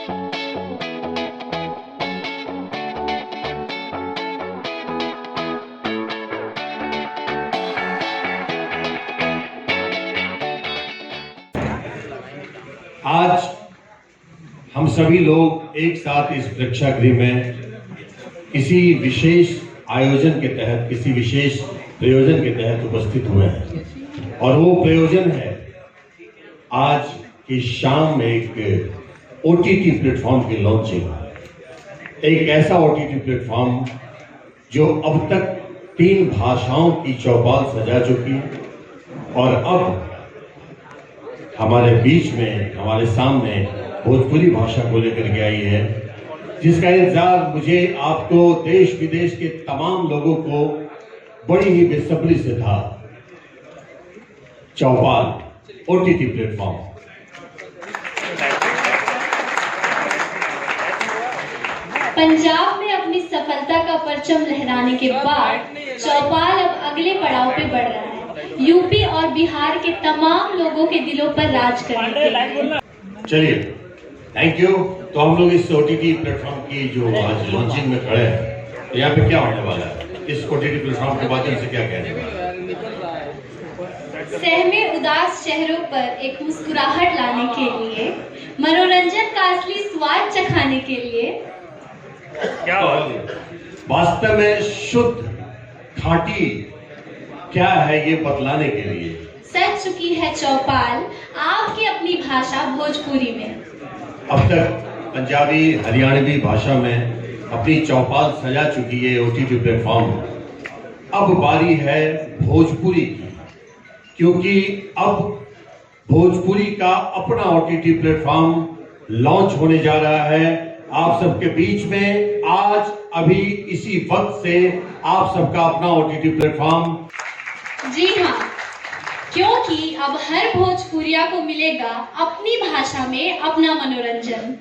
आज हम सभी लोग एक साथ इस प्रेक्षागृह में किसी विशेष आयोजन के तहत, किसी विशेष प्रयोजन के तहत उपस्थित हुए हैं और वो प्रयोजन है आज की शाम में एक ओटीटी प्लेटफॉर्म की लॉन्चिंग। एक ऐसा ओटीटी प्लेटफॉर्म जो अब तक 3 भाषाओं की चौपाल सजा चुकी है और अब हमारे बीच में, हमारे सामने भोजपुरी भाषा को लेकर के आई है, जिसका इंतजार मुझे, आपको, देश विदेश के तमाम लोगों को बड़ी ही बेसब्री से था। चौपाल ओटीटी प्लेटफॉर्म। पंजाब में अपनी सफलता का परचम लहराने के बाद चौपाल अब अगले पड़ाव पे बढ़ रहा है, यूपी और बिहार के तमाम लोगों के दिलों पर राज करने के लिए। चलिए, थैंक यू। तो हम लोग इस ओटीटी प्लेटफॉर्म की जो आज लॉन्चिंग में खड़े हैं, तो यहाँ पे क्या होने वाला है, इस ओटीटी प्लेटफॉर्म के माध्यम से क्या कहने वाला है? सहमे उदास चेहरों पर एक मुस्कुराहट लाने के लिए, मनोरंजन का असली स्वाद चखाने के लिए, क्या वास्तव में शुद्ध खांटी क्या है ये बतलाने के लिए सज चुकी है चौपाल आपकी अपनी भाषा भोजपुरी में। अब तक पंजाबी, हरियाणवी भाषा में अपनी चौपाल सजा चुकी है ओटीटी प्लेटफॉर्म। अब बारी है भोजपुरी की, क्योंकि अब भोजपुरी का अपना ओटीटी प्लेटफॉर्म लॉन्च होने जा रहा है आप सबके बीच में। आज अभी इसी वक्त से आप सबका अपना ओटीटी प्लेटफॉर्म। जी हाँ, क्योंकि अब हर भोजपुरिया को मिलेगा अपनी भाषा में अपना मनोरंजन।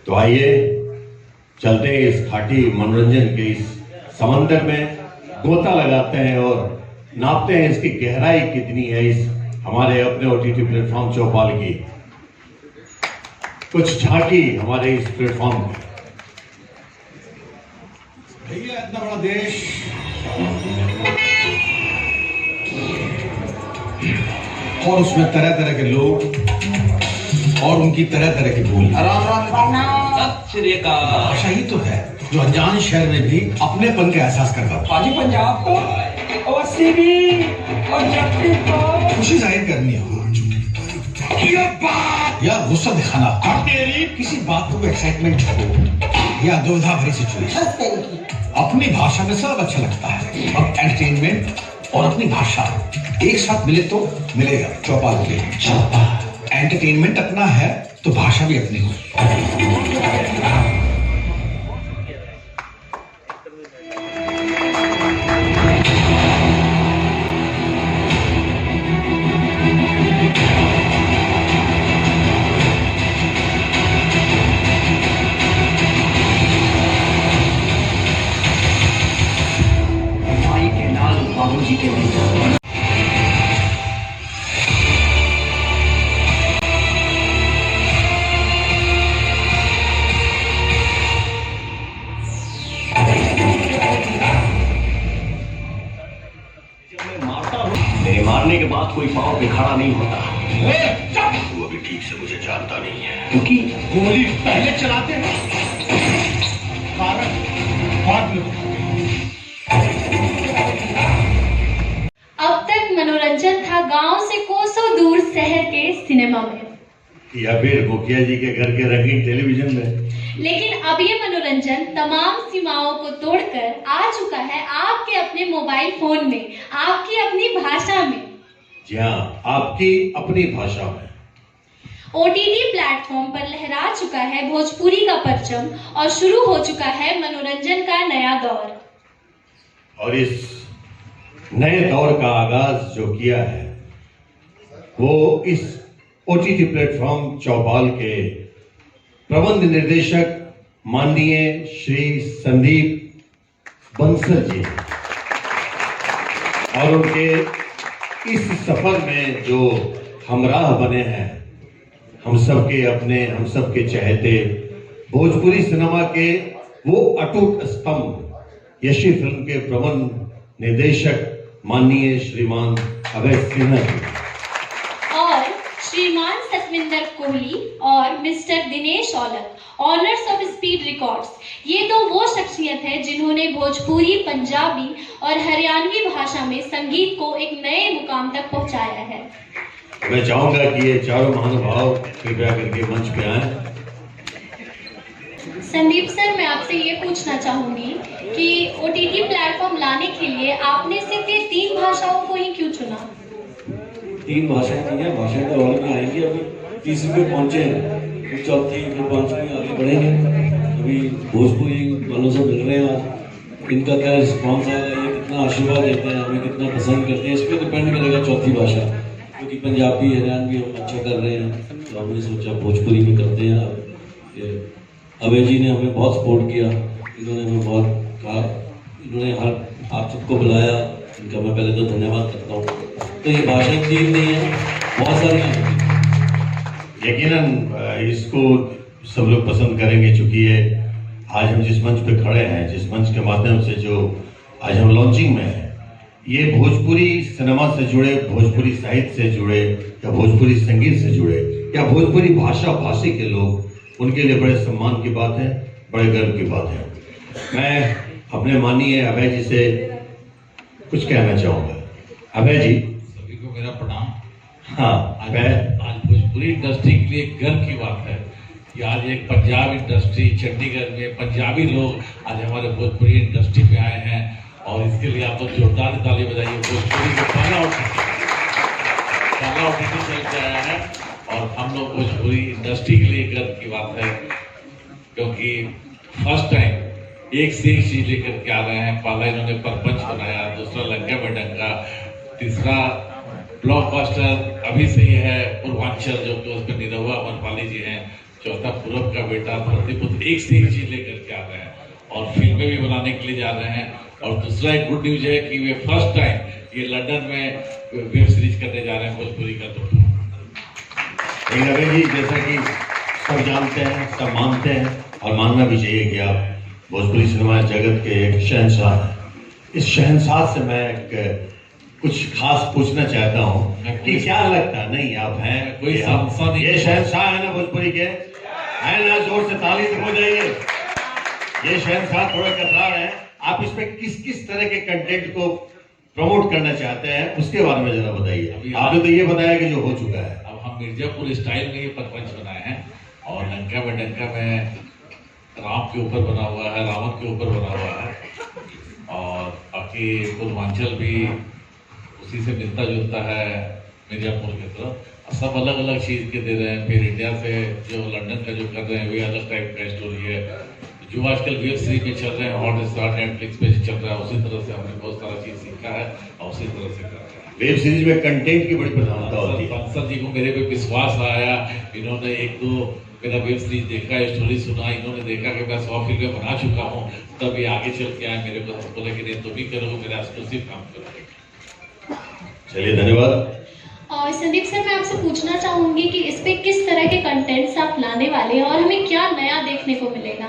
तो आइए चलते हैं इस खाटी मनोरंजन के इस समंदर में, गोता लगाते हैं और नापते हैं इसकी गहराई कितनी है इस हमारे अपने ओटीटी प्लेटफॉर्म चौपाल की। कुछ झांकी हमारे इस प्लेटफॉर्म में। भैया इतना बड़ा देश और उसमें तरह तरह के लोग और उनकी तरह तरह की बोली। भाषा ही तो है जो अनजान शहर में भी अपनेपन का एहसास करता है। पाजी पंजाब को और सीबी और जट्टी को खुशी जाहिर करनी हो या गुस्सा दिखाना, किसी बात को एक्साइटमेंट हो या दुविधा भरी सिचुएशन, अपनी भाषा में सब अच्छा लगता है। और एंटरटेनमेंट और अपनी भाषा एक साथ मिले तो मिलेगा चौपाल पे। एंटरटेनमेंट अपना है तो भाषा भी अपनी हो। माई के लाल बाबूजी के लिए मेरे मारने के बाद कोई पांव पे खड़ा नहीं होता। वो भी ठीक से मुझे जानता नहीं है, क्योंकि गोली पहले चलाते हैं, कारण बाद में। अब तक मनोरंजन था गांव से कोसों दूर शहर के सिनेमा में या फिर मुखिया जी के घर के रंगीन टेलीविजन में, लेकिन अब ये मनोरंजन तमाम सीमाओं को तोड़कर आ चुका है आपके अपने मोबाइल फोन में, आपकी अपनी भाषा में। जी हाँ, आपकी अपनी भाषा में। ओटीटी प्लेटफॉर्म पर लहरा चुका है भोजपुरी का परचम और शुरू हो चुका है मनोरंजन का नया दौर। और इस नए दौर का आगाज जो किया है वो इस ओटीटी प्लेटफॉर्म चौपाल के प्रबंध निर्देशक माननीय श्री संदीप बंसल जी और उनके इस सफर में जो हमराह बने हैं हम सबके अपने, हम सबके चहेते भोजपुरी सिनेमा के वो अटूट स्तंभ यशी फिल्म के प्रबंध निदेशक माननीय श्रीमान अभय सिन्हा जी और श्रीमान सतविंदर कोहली और mister Dinesh Aulakh, honours of speed records, ये तो वो शख्सियत है जिन्होंने भोजपुरी, पंजाबी और हरियाणवी भाषा में संगीत को एक नए मुकाम तक पहुंचाया है। मैं चाहूंगा कि ये चारों महानुभाव कृपया करके मंच पे आए। संदीप सर, मैं आपसे ये पूछना चाहूंगी कि OTT प्लेटफॉर्म लाने के लिए आपने सिर्फ ये 3 भाषाओं को ही क्यों चुना? 3 भाषाएं नहीं है, भाषाएं तो और भी आएंगी। अभी 30वीं पे पहुंचे हैं, फिर चौथी, फिर 5वीं आगे बढ़ेंगे। अभी भोजपुरी वालों से मिल रहे हैं, आज इनका क्या रिस्पॉन्स आएगा, ये कितना आशीर्वाद देते हैं, हमें कितना पसंद करते हैं, इस पर डिपेंड करेगा चौथी भाषा। क्योंकि पंजाबी, हरियाणवी हम अच्छा कर रहे हैं, तो हमने सोचा भोजपुरी में करते हैं। अभय जी ने हमें बहुत सपोर्ट किया, इन्होंने हमें बहुत कहा, इन्होंने आप सबको बुलाया, इनका मैं पहले तो धन्यवाद करता हूँ। तो ये भाषा 3 नहीं है, बहुत सारी हैं। यकीनन इसको सब लोग पसंद करेंगे, चूंकि ये आज हम जिस मंच पे खड़े हैं, जिस मंच के माध्यम से जो आज हम लॉन्चिंग में हैं, ये भोजपुरी सिनेमा से जुड़े, भोजपुरी साहित्य से जुड़े या भोजपुरी संगीत से जुड़े या भोजपुरी भाषा भाषी के लोग, उनके लिए बड़े सम्मान की बात है, बड़े गर्व की बात है। मैं अपने माननीय अभय जी से कुछ कहना चाहूंगा। अभय जी, सभी को मेरा प्रणाम। हाँ, आज भोजपुरी इंडस्ट्री के लिए गर्व की बात है कि आज एक पंजाब इंडस्ट्री, चंडीगढ़ में पंजाबी लोग आज हमारे भोजपुरी इंडस्ट्री में आए हैं, और इसके लिए आप लोग जोरदार ताली बजाइए। भोजपुरी का पहला OTT चल के आया है, और हम लोग भोजपुरी इंडस्ट्री के लिए गर्व की बात है, क्योंकि फर्स्ट टाइम एक से एक चीज लेकर के आ रहे हैं। पहला इन्होंने परपंच बनाया, दूसरा लंका में डंका, तीसरा ब्लॉकबस्टर अभी से ही है पूर्वांचल, जो कि उसमें निरहुआ अमरपाली जी हैं, चौथा पूरब का बेटा, धरतीपुत्र, एक से एक चीज लेकर के आ रहे हैं और फिल्में भी बनाने के लिए जा रहे हैं। और दूसरा एक गुड न्यूज है कि वे फर्स्ट टाइम ये लंदन में वेब सीरीज करने जा रहे हैं भोजपुरी का। तो रवि जी, जैसा कि सब जानते हैं, सब मानते हैं और मानना भी चाहिए कि आप भोजपुरी सिनेमा जगत के एक शहंशाह हैं। इस शहंशाह से मैं कुछ खास पूछना चाहता हूँ कि क्या लगता है, नहीं आप हैं कोई सांसद नहीं, ये शहंशाह है ना भोजपुरी के, है ना? जोर से ताली से हो जाइए। ये शहंशाह थोड़ा कतरा रहे हैं, आप इसमें किस किस तरह के कंटेंट को प्रमोट करना चाहते हैं, उसके बारे में जरा बताइए। आपने तो ये बताया कि जो हो चुका है। अब हम मिर्जापुर स्टाइल में ये परपंच बनाए हैं, और लंका में डंका में राम के ऊपर बना हुआ है, रावण के ऊपर बना हुआ है, और बाकी पूर्वांचल भी उसी से मिलता जुलता है मिर्जापुर की तरफ। सब अलग अलग चीज के दे रहे हैं। फिर इंडिया से जो लंदन का जो कर रहे हैं, वे अलग टाइप का स्टोरी है। जो आजकल वेब सीरीज में चल रहे हैं, हॉटस्टार, नेटफ्लिक्स पे चल रहा है, उसी तरह से हमने बहुत सारा चीज सीखा है और उसी तरह से कर रहे हैं। वेब सीरीज में कंटेंट की बड़ी प्रधानता होती है। बंसल जी को मेरे पे विश्वास आया, इन्होंने 1-2 मेरा वेब सीरीज देखा, स्टोरी सुना, इन्होंने देखा कि मैं 100 फिल्में बना चुका हूँ, तब ये आगे चल के आए मेरे को, बोले कि नहीं तुम ही करोगे, मेरा एक्सक्लूसिव काम करोगे। चलिए, धन्यवाद। और संदीप सर, मैं आपसे पूछना चाहूंगी कि इस पे किस तरह के कंटेंट्स आप लाने वाले हैं और हमें क्या नया देखने को मिलेगा?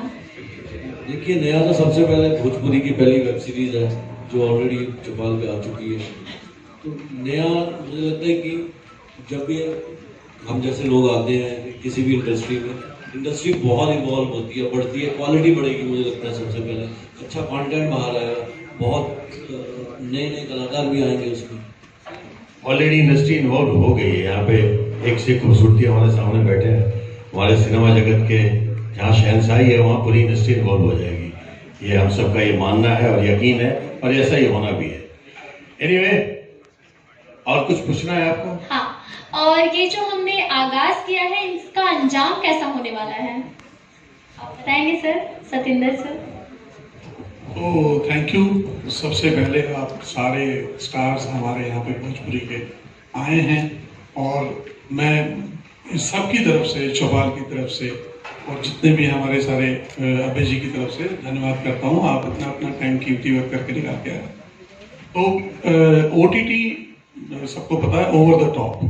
देखिए, नया तो सबसे पहले भोजपुरी की पहली वेब सीरीज है जो ऑलरेडी चौपाल पे आ चुकी है। तो नया मुझे लगता है कि जब भी हम जैसे लोग आते हैं किसी भी इंडस्ट्री में, इंडस्ट्री बहुत इवॉल्व होती है, बढ़ती है, क्वालिटी बढ़ेगी। मुझे लगता है सबसे पहले अच्छा कंटेंट बाहर आएगा, बहुत नए नए कलाकार भी आएंगे उसमें। ऑलरेडी इंडस्ट्री इन्वॉल्व हो गई है। यहाँ पे एक से खूबसूरती हमारे सामने बैठे हैं, हमारे सिनेमा जगत के जहाँ शहंशाही है वहाँ पूरी इंडस्ट्री इन्वॉल्व हो जाएगी। ये हम सबका ये मानना है और यकीन है, और ऐसा ही होना भी है। एनीवे, और कुछ पूछना है आपको? हाँ, और ये जो हमने आगाज किया है, इसका अंजाम कैसा होने वाला है, आप बताएंगे सर? सतिंदर सर। तो थैंक यू। सबसे पहले आप सारे स्टार्स हमारे यहाँ पे भोजपुरी के आए हैं, और मैं सबकी तरफ से, चौपाल की तरफ से और जितने भी हमारे सारे अभय जी की तरफ से धन्यवाद करता हूँ। आप इतना अपना टाइम कीमती वर्क करके निकाल के आए। तो OTT सबको पता है, ओवर द टॉप।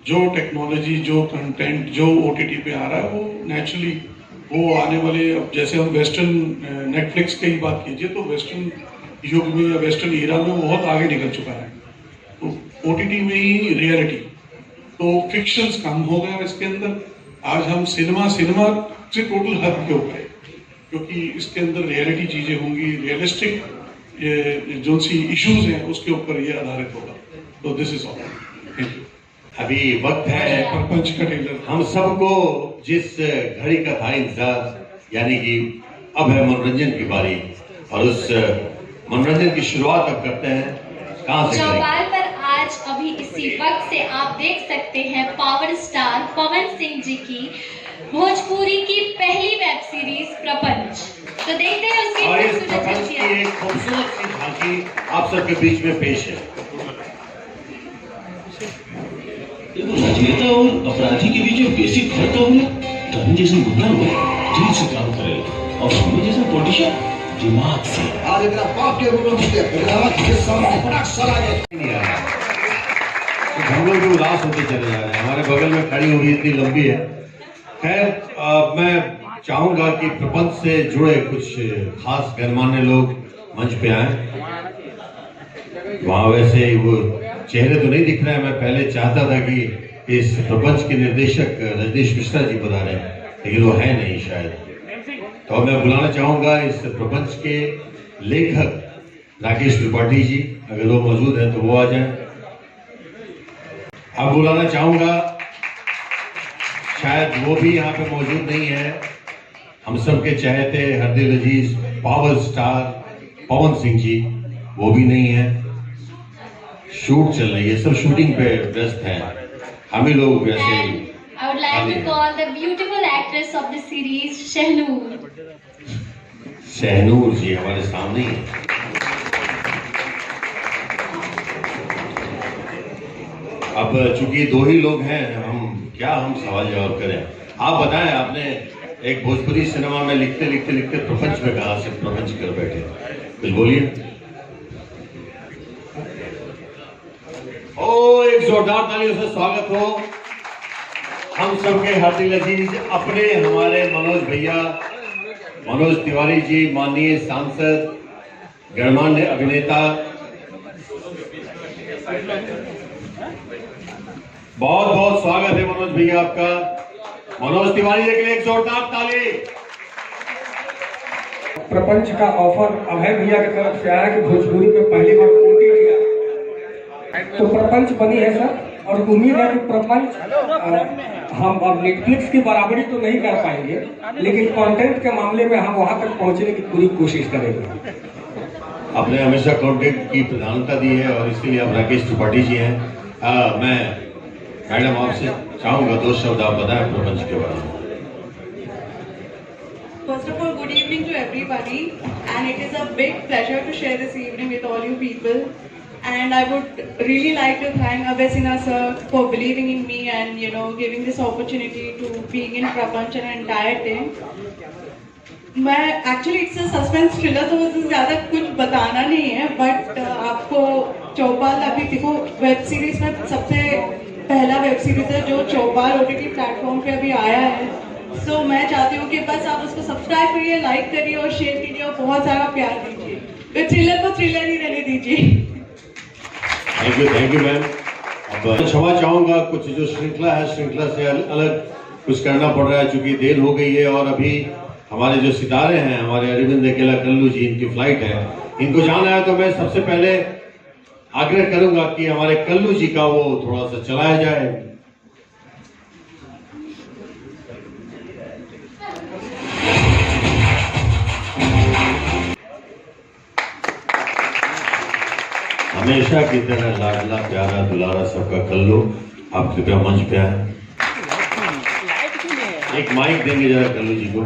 जो टेक्नोलॉजी, जो कंटेंट, जो OTT पे आ रहा है, वो नेचुरली वो आने वाले, अब जैसे हम वेस्टर्न नेटफ्लिक्स की ही बात कीजिए तो वेस्टर्न युग में या वेस्टर्न ईरा में वो बहुत आगे निकल चुका है। तो OTT में ही रियलिटी, तो फिक्शंस कम हो गया इसके अंदर। आज हम सिनेमा से टोटल हद के ऊपर है, क्योंकि इसके अंदर रियलिटी चीजें होंगी, रियलिस्टिक जो सी इश्यूज हैं उसके ऊपर ये आधारित होगा। तो this is all. Thank you. अभी वक्त है प्रपंच का ट्रेलर। हम सबको जिस घड़ी का था इंतजार, यानी कि अब है मनोरंजन की बारी, और उस मनोरंजन की शुरुआत अब करते हैं। कहाँ से करेंगे? चौपाल पर आज अभी इसी वक्त से आप देख सकते हैं पावर स्टार पवन सिंह जी की भोजपुरी की पहली वेब सीरीज प्रपंच। तो देखते हैं उसकी और इस खूबसूरत प्रपंच की झलकियां। एक खूबसूरत सी झांकी आप सबके बीच में पेश है। राजनेता और अपराधी के बीच में बेसिक फर्क क्या हुआ? धर्म जैसे गुंडा हुआ दिल से काम करेगा, और सोनी जैसा पॉलिटिशियन दिमाग से। आज मेरा बाप के गुरु के सामने बड़ा सवाल है। नहीं आ रहा। तो हम लोग भी उदास होते चले जा रहे हैं। हमारे बगल में खड़ी हुई इतनी लंबी है। खैर, मैं चाहूंगा कि प्रपंच से जुड़े कुछ खास गणमान्य लोग मंच पे आए। वहां वैसे वो चेहरे तो नहीं दिख रहे हैं। मैं पहले चाहता था कि इस प्रपंच के निर्देशक रजनीश मिश्रा जी बता रहे हैं, लेकिन वो है नहीं शायद। तो मैं बुलाना चाहूंगा इस प्रपंच के लेखक राकेश त्रिपाठी जी, अगर वो मौजूद है तो वो आ जाए। अब बुलाना चाहूंगा, शायद वो भी यहाँ पे मौजूद नहीं है, हम सबके चहेते हर दिल अजीज पावर स्टार पवन सिंह जी, वो भी नहीं है। शूट चल रही है, सब शूटिंग पे व्यस्त है। हम ही लोग वैसे ही। I would like to call the beautiful actress of the series, Shahnur. Shahnoor जी हमारे सामने ही है। अब चूंकि दो ही लोग हैं, हम सवाल जवाब करें। आप बताएं, आपने एक भोजपुरी सिनेमा में लिखते लिखते प्रपंच में कहा से प्रपंच कर बैठे, कुछ बोलिए। ओ, एक जोरदार तालियों से स्वागत हो हम सबके हार्दिक अजीज अपने हमारे मनोज भैया, मनोज तिवारी जी, माननीय सांसद, गणमान्य अभिनेता, बहुत बहुत स्वागत है मनोज भैया आपका। मनोज तिवारी जी के लिए एक जोरदार ताली। प्रपंच का ऑफर अभय भैया की तरफ से आया कि भोजपुरी में पहली बार OTT आया, तो प्रपंच बनी है सर। और उम्मीद है कि प्रपंच हम अब नेटफ्लिक्स की बराबरी तो नहीं कर पाएंगे, लेकिन कंटेंट के मामले में हम वहां तक पहुंचने की पूरी कोशिश करेंगे। आपने हमेशा कंटेंट की प्रधानता दी है और इसके लिए आप राकेश त्रिपाठी जी हैं। मैं मैडम आपसे चाहूंगा 2 शब्द आप बताएं प्रपंच के बारे में। First of all, good evening to everybody, and it is a big pleasure to share this evening with all you people. And I would really like to thank Abhay Sinha sir for believing in me and giving this opportunity to being in Prapanch and entire team. मैं actually it's suspense thriller, तो मुझे ज़्यादा कुछ बताना नहीं है, but आपको चौपाल अभी देखो वेब सीरीज में सबसे पहला वेब सीरीज है जो चौपाल OTT प्लेटफॉर्म पे अभी आया है। सो मैं चाहती हूँ कि बस आप उसको सब्सक्राइब करिए, लाइक करिए और शेयर कीजिए और बहुत सारा प्यार दीजिए। तो थ्रिलर को थ्रिलर ही रहने दीजिए। Thank you ma'am. अब क्षमा चाहूंगा, कुछ जो श्रृंखला है, श्रृंखला से अलग कुछ करना पड़ रहा है चूंकि देर हो गई है, और अभी हमारे जो सितारे हैं, हमारे अरविंद अकेला कल्लू जी, इनकी फ्लाइट है, इनको जाना है। तो मैं सबसे पहले आग्रह करूंगा कि हमारे कल्लू जी का वो थोड़ा सा चलाया जाए। हमेशा की तरह लाडला प्यारा दुलारा सबका कल्लू, आप कृपया मंच पे आए। एक माइक देंगे जरा कल्लू जी को।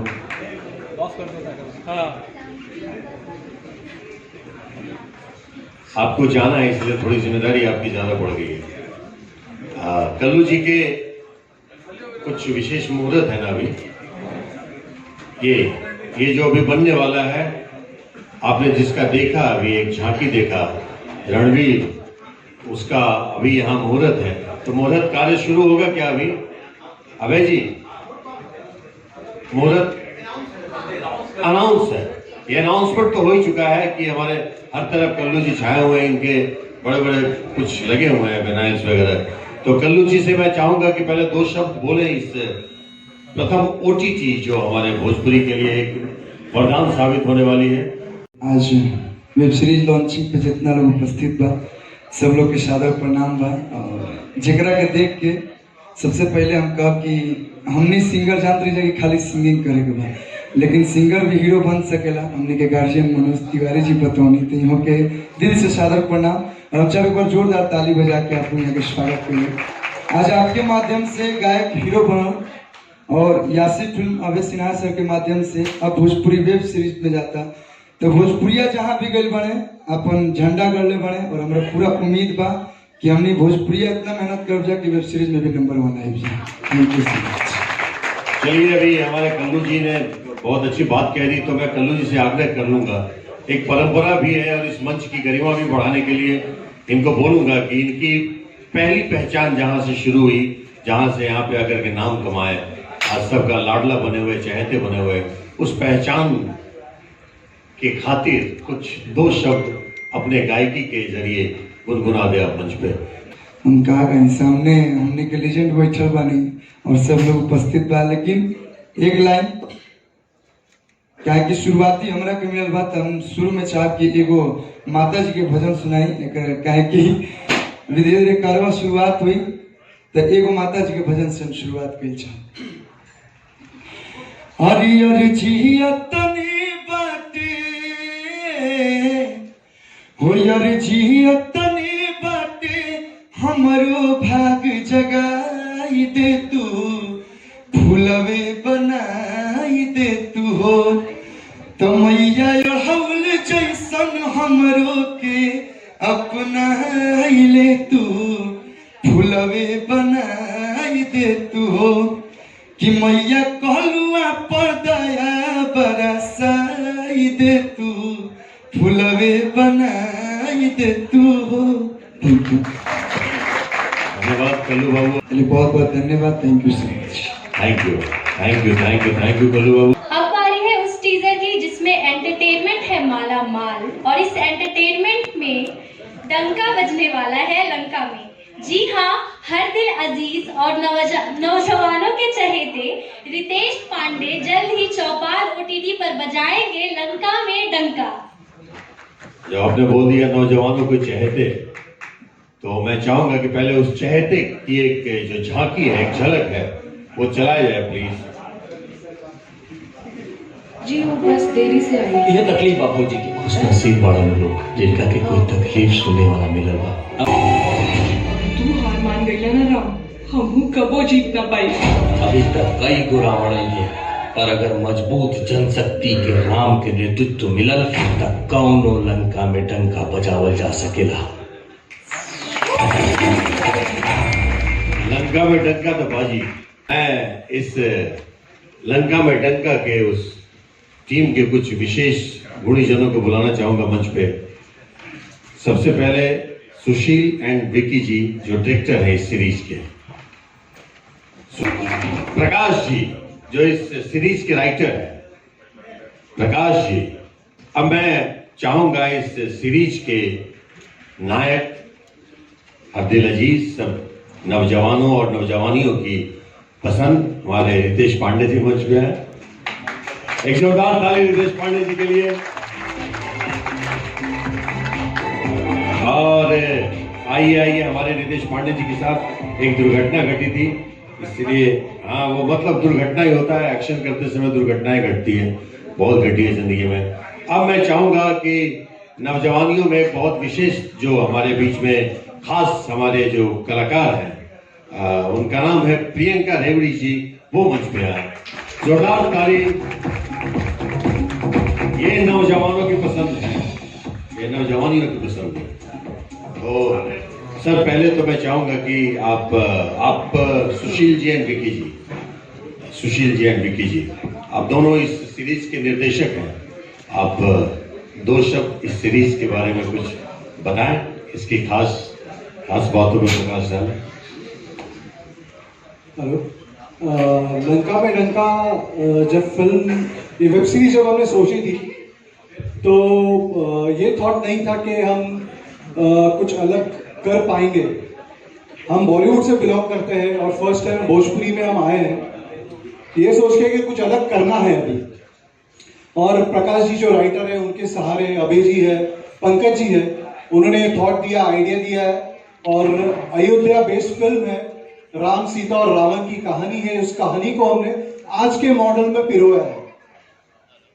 आपको जाना है इसलिए थोड़ी जिम्मेदारी आपकी ज्यादा बढ़ गई है। कल्लू जी के कुछ विशेष मुहूर्त है ना अभी, ये जो अभी बनने वाला है, आपने जिसका देखा अभी एक झांकी देखा, रणवीर, उसका अभी यहाँ मुहूर्त है। तो मुहूर्त कार्य शुरू होगा क्या अभी? अभय जी, मुहूर्त अनाउंस है, ये अनाउंसमेंट तो हो ही चुका है कि हमारे हर तरफ कल्लू जी छाए हुए हैं, इनके बड़े बड़े कुछ लगे हुए हैं बेनाइल्स वगैरह। तो कल्लू जी से मैं चाहूंगा कि पहले 2 शब्द बोले इस प्रथम OTT जो हमारे भोजपुरी के लिए एक वरदान साबित होने वाली है। आज वेब सीरीज लॉन्चिंग पे जितना लोग उपस्थित बा, सब लोग के सादर प्रणाम बा। और जेकरा के देख के सबसे पहले हम कहा कि हमने सिंगर जानते रही कि खाली सिंगिंग करे के बा, लेकिन सिंगर भी हीरो बन सकेला। हमने के गार्जियन मनोज तिवारी जी बतौनी, तो यहाँ के दिल से सादर प्रणाम। और हम सब एक बार जोरदार ताली बजा के आपको यहाँ के स्वागत करें। आज आपके माध्यम से गायक हीरो बना और यासी फिल्म अभय सिन्हा सर के माध्यम से अब भोजपुरी वेब सीरीज में जाता, तो भोजपुरिया जहाँ भी गए बने अपन झंडा गड़ले बने। और हमारा पूरा उम्मीद बा कि हमने भोजपुरिया इतना मेहनत कर जाए कि वेब सीरीज में भी नंबर 1 आई जाए। Thank you so much. चलिए, अभी हमारे कल्लू जी ने बहुत अच्छी बात कह दी, तो मैं कल्लू जी से आग्रह कर लूंगा, एक परंपरा भी है और इस मंच की गरिमा भी बढ़ाने के लिए इनको बोलूंगा कि इनकी पहली पहचान जहां से शुरू हुई, जहां से यहाँ पे आकर के नाम कमाए, आज सबका लाडला बने हुए, चहेते बने हुए, उस पहचान के खातिर कुछ 2 शब्द अपने गायकी के जरिए गुनगुना दे आप मंच पे। हम कहा कहीं सामने हमने के लेजेंड बैठल बानी और सब लोग उपस्थित बा, लेकिन एक लाइन क्या कि शुरुआती हमरा के मिलल बात, हम शुरू में चाहब कि एगो माता जी के भजन सुनाई। कहे कि धीरे धीरे कारवा शुरुआत हुई, तो एगो माता जी के भजन से हम शुरुआत कल चाह। हरियर जियतनी बाटे होयर जियतनी बाटे, हमरो भाग जगाई दे तू, फूलवे बनाई दे तू हो। तो मैया हौल जैसन हमरो के अपनाई ले तू, फूलवे बनाई दे तू हो। कि मैया कहलुआ पर दया बरसाई दे तू, फूलवे बनाई दे तू हो। धन्यवाद कल्लू बाबू, बहुत बहुत धन्यवाद। Thank you so much. Thank you, thank you, thank you, thank you Kallu बाबू। अब बारी है उस टीजर की जिसमें एंटरटेनमेंट है माला माल, और इस एंटरटेनमेंट में डंका बजने वाला है लंका में। जी हाँ, हर दिल अजीज और नौजवानों के चहेते रितेश पांडे जल्द ही चौपाल OTT पर बजाएंगे लंका में डंका। जब आपने बोल दिया नौजवानों को चहेते, तो मैं चाहूंगा कि पहले उस चहेते की एक जो झांकी है, एक झलक है, वो चलाया जाए प्लीज। जी वो बस देरी से आई। यह तकलीफ बापू जी की खुश नसीब वाला लोग जिनका के कोई तकलीफ सुनने वाला मिलल बा। तू हार मान गई ना राम, हमहू कबो जीत ना पाई। अभी तक कई गो रावण है, पर अगर मजबूत जनशक्ति के राम के नेतृत्व मिलल तब कौनो लंका में डंका बजावल जा सकेला। लंका में डंका तो बाजी, मैं इस लंका में डंका के उस टीम के कुछ विशेष गुणीजनों को बुलाना चाहूंगा मंच पे। सबसे पहले सुशील एंड विकी जी जो डायरेक्टर है इस सीरीज के, प्रकाश जी जो इस सीरीज के राइटर है, प्रकाश जी। अब मैं चाहूंगा इस सीरीज के नायक हर दिल अजीज सब नौजवानों और नौजवानियों की पसंद हमारे रितेश पांडे जी मंच पे है। एक जोरदार ताली रितेश पांडे जी के लिए। और आइए हमारे रितेश पांडे जी के साथ एक दुर्घटना घटी थी, इसलिए हाँ वो मतलब दुर्घटना ही होता है, एक्शन करते समय दुर्घटनाएं घटती हैं, बहुत घटी है जिंदगी में। अब मैं चाहूंगा कि नौजवानियों में बहुत विशेष जो हमारे बीच में खास हमारे जो कलाकार हैं, उनका नाम है प्रियंका रेवड़ी जी, वो मंच पे आए। जोरदार ताली। ये नौजवानों की पसंद है, ये नौजवानियों की पसंद है। तो सर पहले तो मैं चाहूंगा कि आप सुशील जी एंड विकी जी, सुशील जी एंड विकी जी, आप दोनों इस सीरीज के निर्देशक हैं। आप 2 शब्द इस सीरीज के बारे में कुछ बताएं, इसकी खास बातों में प्रकाश डालें। हेलो। लंका में डंका जब फिल्म ये वेब सीरीज जब हमने सोची थी तो ये थॉट नहीं था कि हम कुछ अलग कर पाएंगे। हम बॉलीवुड से बिलोंग करते हैं और फर्स्ट टाइम भोजपुरी में हम आए हैं ये सोच के कि कुछ अलग करना है अभी। और प्रकाश जी जो राइटर है उनके सहारे अभय जी है, पंकज जी है, उन्होंने थॉट दिया, आइडिया दिया है। और अयोध्या बेस्ड फिल्म है, राम सीता और रावण की कहानी है। उस कहानी को हमने आज के मॉडल में पिरोया है।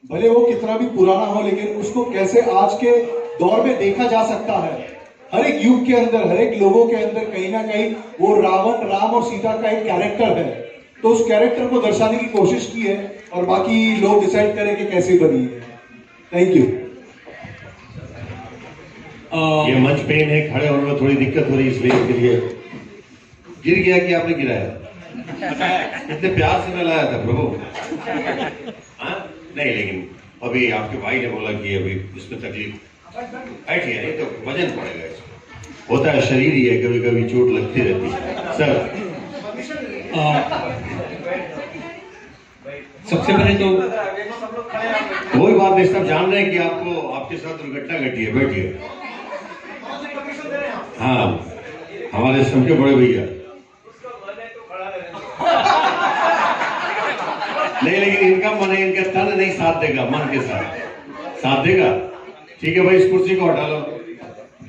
भले वो कितना भी पुराना हो लेकिन उसको कैसे आज के दौर में देखा जा सकता है। हर एक युग के अंदर, हर एक लोगों के अंदर कहीं ना कहीं वो रावण, राम और सीता का एक कैरेक्टर है। तो उस कैरेक्टर को दर्शाने की कोशिश की है और बाकी लोग डिसाइड करें कि कैसे बनी है। Thank you. ये मंच पेन है, खड़े होने में थोड़ी दिक्कत हो रही है, इसलिए के लिए गिर गया कि आपने गिराया? इतने प्यार से मैं लाया था प्रभु। हाँ? नहीं, लेकिन अभी आपके भाई ने बोला कि अभी इसमें तकलीफ बैठिए, नहीं तो वजन पड़ेगा इसमें। होता है, शरीर ही है, कभी कभी चोट लगती रहती है। सर सबसे पहले तो कोई बात नहीं, सब जान रहे हैं कि आपको आपके साथ दुर्घटना घटी है। बैठिए। हाँ, हमारे सबके बड़े भैया नहीं, लेकिन इनका मन है, इनका तन नहीं साथ देगा, मन के साथ देगा। ठीक है भाई, इस कुर्सी को हटा लो।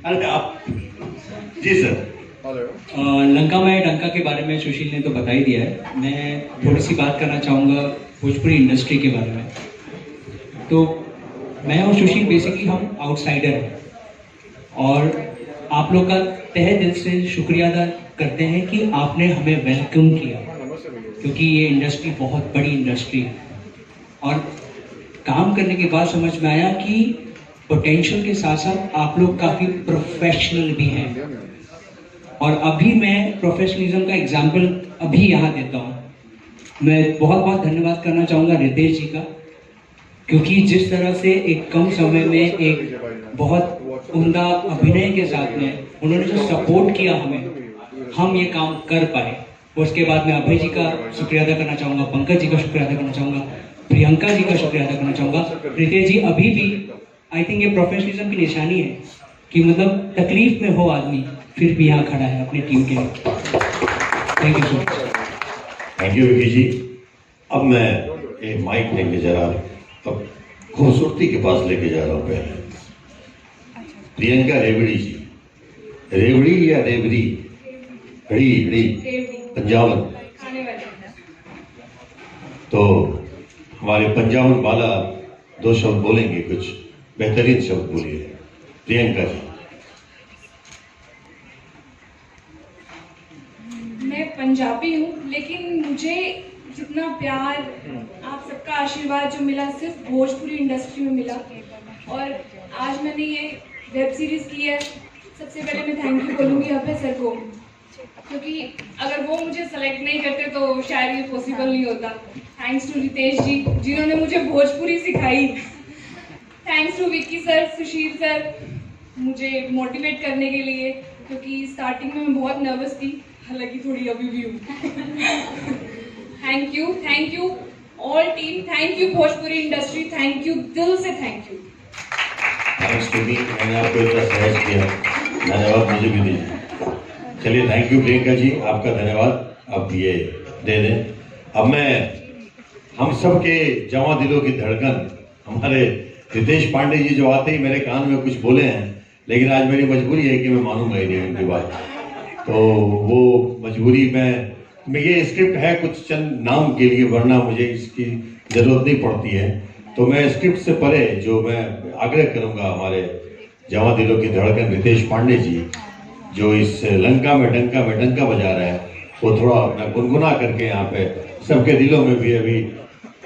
अरे आप जी सर। लंका में डंका के बारे में सुशील ने तो बता ही दिया है। मैं थोड़ी सी बात करना चाहूँगा भोजपुरी इंडस्ट्री के बारे में। तो मैं और सुशील बेसिकली हम आउटसाइडर हैं और आप लोग का तहे दिल से शुक्रिया अदा करते हैं कि आपने हमें वेलकम किया, क्योंकि ये इंडस्ट्री बहुत बड़ी इंडस्ट्री है। और काम करने के बाद समझ में आया कि पोटेंशियल के साथ साथ आप लोग काफ़ी प्रोफेशनल भी हैं। और अभी मैं प्रोफेशनलिज्म का एग्जाम्पल अभी यहाँ देता हूँ। मैं बहुत बहुत धन्यवाद करना चाहूँगा रितेश जी का, क्योंकि जिस तरह से एक कम समय में एक बहुत उम्दा अभिनय के साथ में उन्होंने जो सपोर्ट किया हमें, हम ये काम कर पाए। उसके बाद मैं अभय जी का शुक्रिया अदा करना चाहूँगा, पंकज जी का शुक्रिया अदा करना चाहूँगा, प्रियंका जी का शुक्रिया अदा करना चाहूँगा। रितेश जी अभी भी आई थिंक ये प्रोफेशनलिज्म की निशानी है कि मतलब तकलीफ में हो आदमी फिर भी यहाँ खड़ा है अपनी टीम के लिए। Thank you so much. Thank you Vicky ji. अब मैं एक माइक लेके जा रहा हूँ, अब खूबसूरती के पास लेके जा रहा हूँ। पहले प्रियंका रेवड़ी जी। रेवड़ी या रेवड़ी? ड़ी पंजाबन। तो हमारे पंजाबन वाला दो शब्द बोलेंगे, कुछ बेहतरीन शब्द बोलिए प्रियंका जी। मैं पंजाबी हूँ, लेकिन मुझे जितना प्यार, आप सबका आशीर्वाद जो मिला सिर्फ भोजपुरी इंडस्ट्री में मिला। और आज मैंने ये वेब सीरीज की है, सबसे पहले मैं थैंक यू बोलूँगी अभय सर को, क्योंकि अगर वो मुझे सेलेक्ट नहीं करते तो शायद ये पॉसिबल नहीं होता। थैंक्स टू रितेश जी जिन्होंने मुझे भोजपुरी सिखाई। Thanks to Vicky sir, Sushil sir, मुझे मोटिवेट करने के लिए, क्योंकि स्टार्टिंग में मैं बहुत नर्वस थी, हालांकि थोड़ी अभी भी हूँ। Thank you all team, thank you Bhojpuri industry, thank you, दिल से thank you. Thanks to me, मैंने आपको इतना सहज किया, धन्यवाद मुझे भी दीजिए। चलिए, थैंक यू प्रियंका जी, आपका धन्यवाद। अब ये दे दें। अब मैं हम सब के जवां दिलों की धड़कन, हमारे रितेश पांडे जी जो आते ही मेरे कान में कुछ बोले हैं, लेकिन आज मेरी मजबूरी है कि मैं मानूंगा ही नहीं उनकी बात। तो वो मजबूरी में ये स्क्रिप्ट है कुछ चंद नाम के लिए, वरना मुझे इसकी जरूरत नहीं पड़ती है। तो मैं स्क्रिप्ट से परे जो मैं आग्रह करूंगा हमारे जवां दिलों की धड़कन रितेश पांडे जी, जो इस लंका में डंका बजा रहे हैं, वो थोड़ा अपना गुनगुना करके यहाँ पे सबके दिलों में भी अभी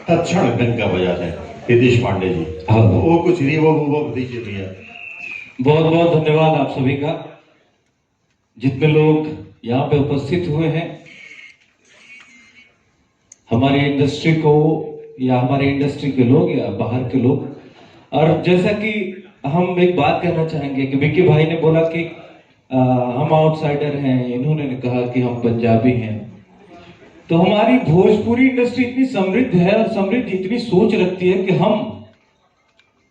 तत्क्षण डंका बजाते हैं। रितेश पांडे जी, हाँ, वो कुछ नहीं, वो दीजिए भैया। बहुत बहुत धन्यवाद आप सभी का, जितने लोग यहाँ पे उपस्थित हुए हैं, हमारी इंडस्ट्री को या हमारे इंडस्ट्री के लोग या बाहर के लोग। और जैसा कि हम एक बात कहना चाहेंगे कि विक्की भाई ने बोला कि हम आउटसाइडर हैं, इन्होंने कहा कि हम पंजाबी हैं। तो हमारी भोजपुरी इंडस्ट्री इतनी समृद्ध है और समृद्ध इतनी सोच रखती है कि हम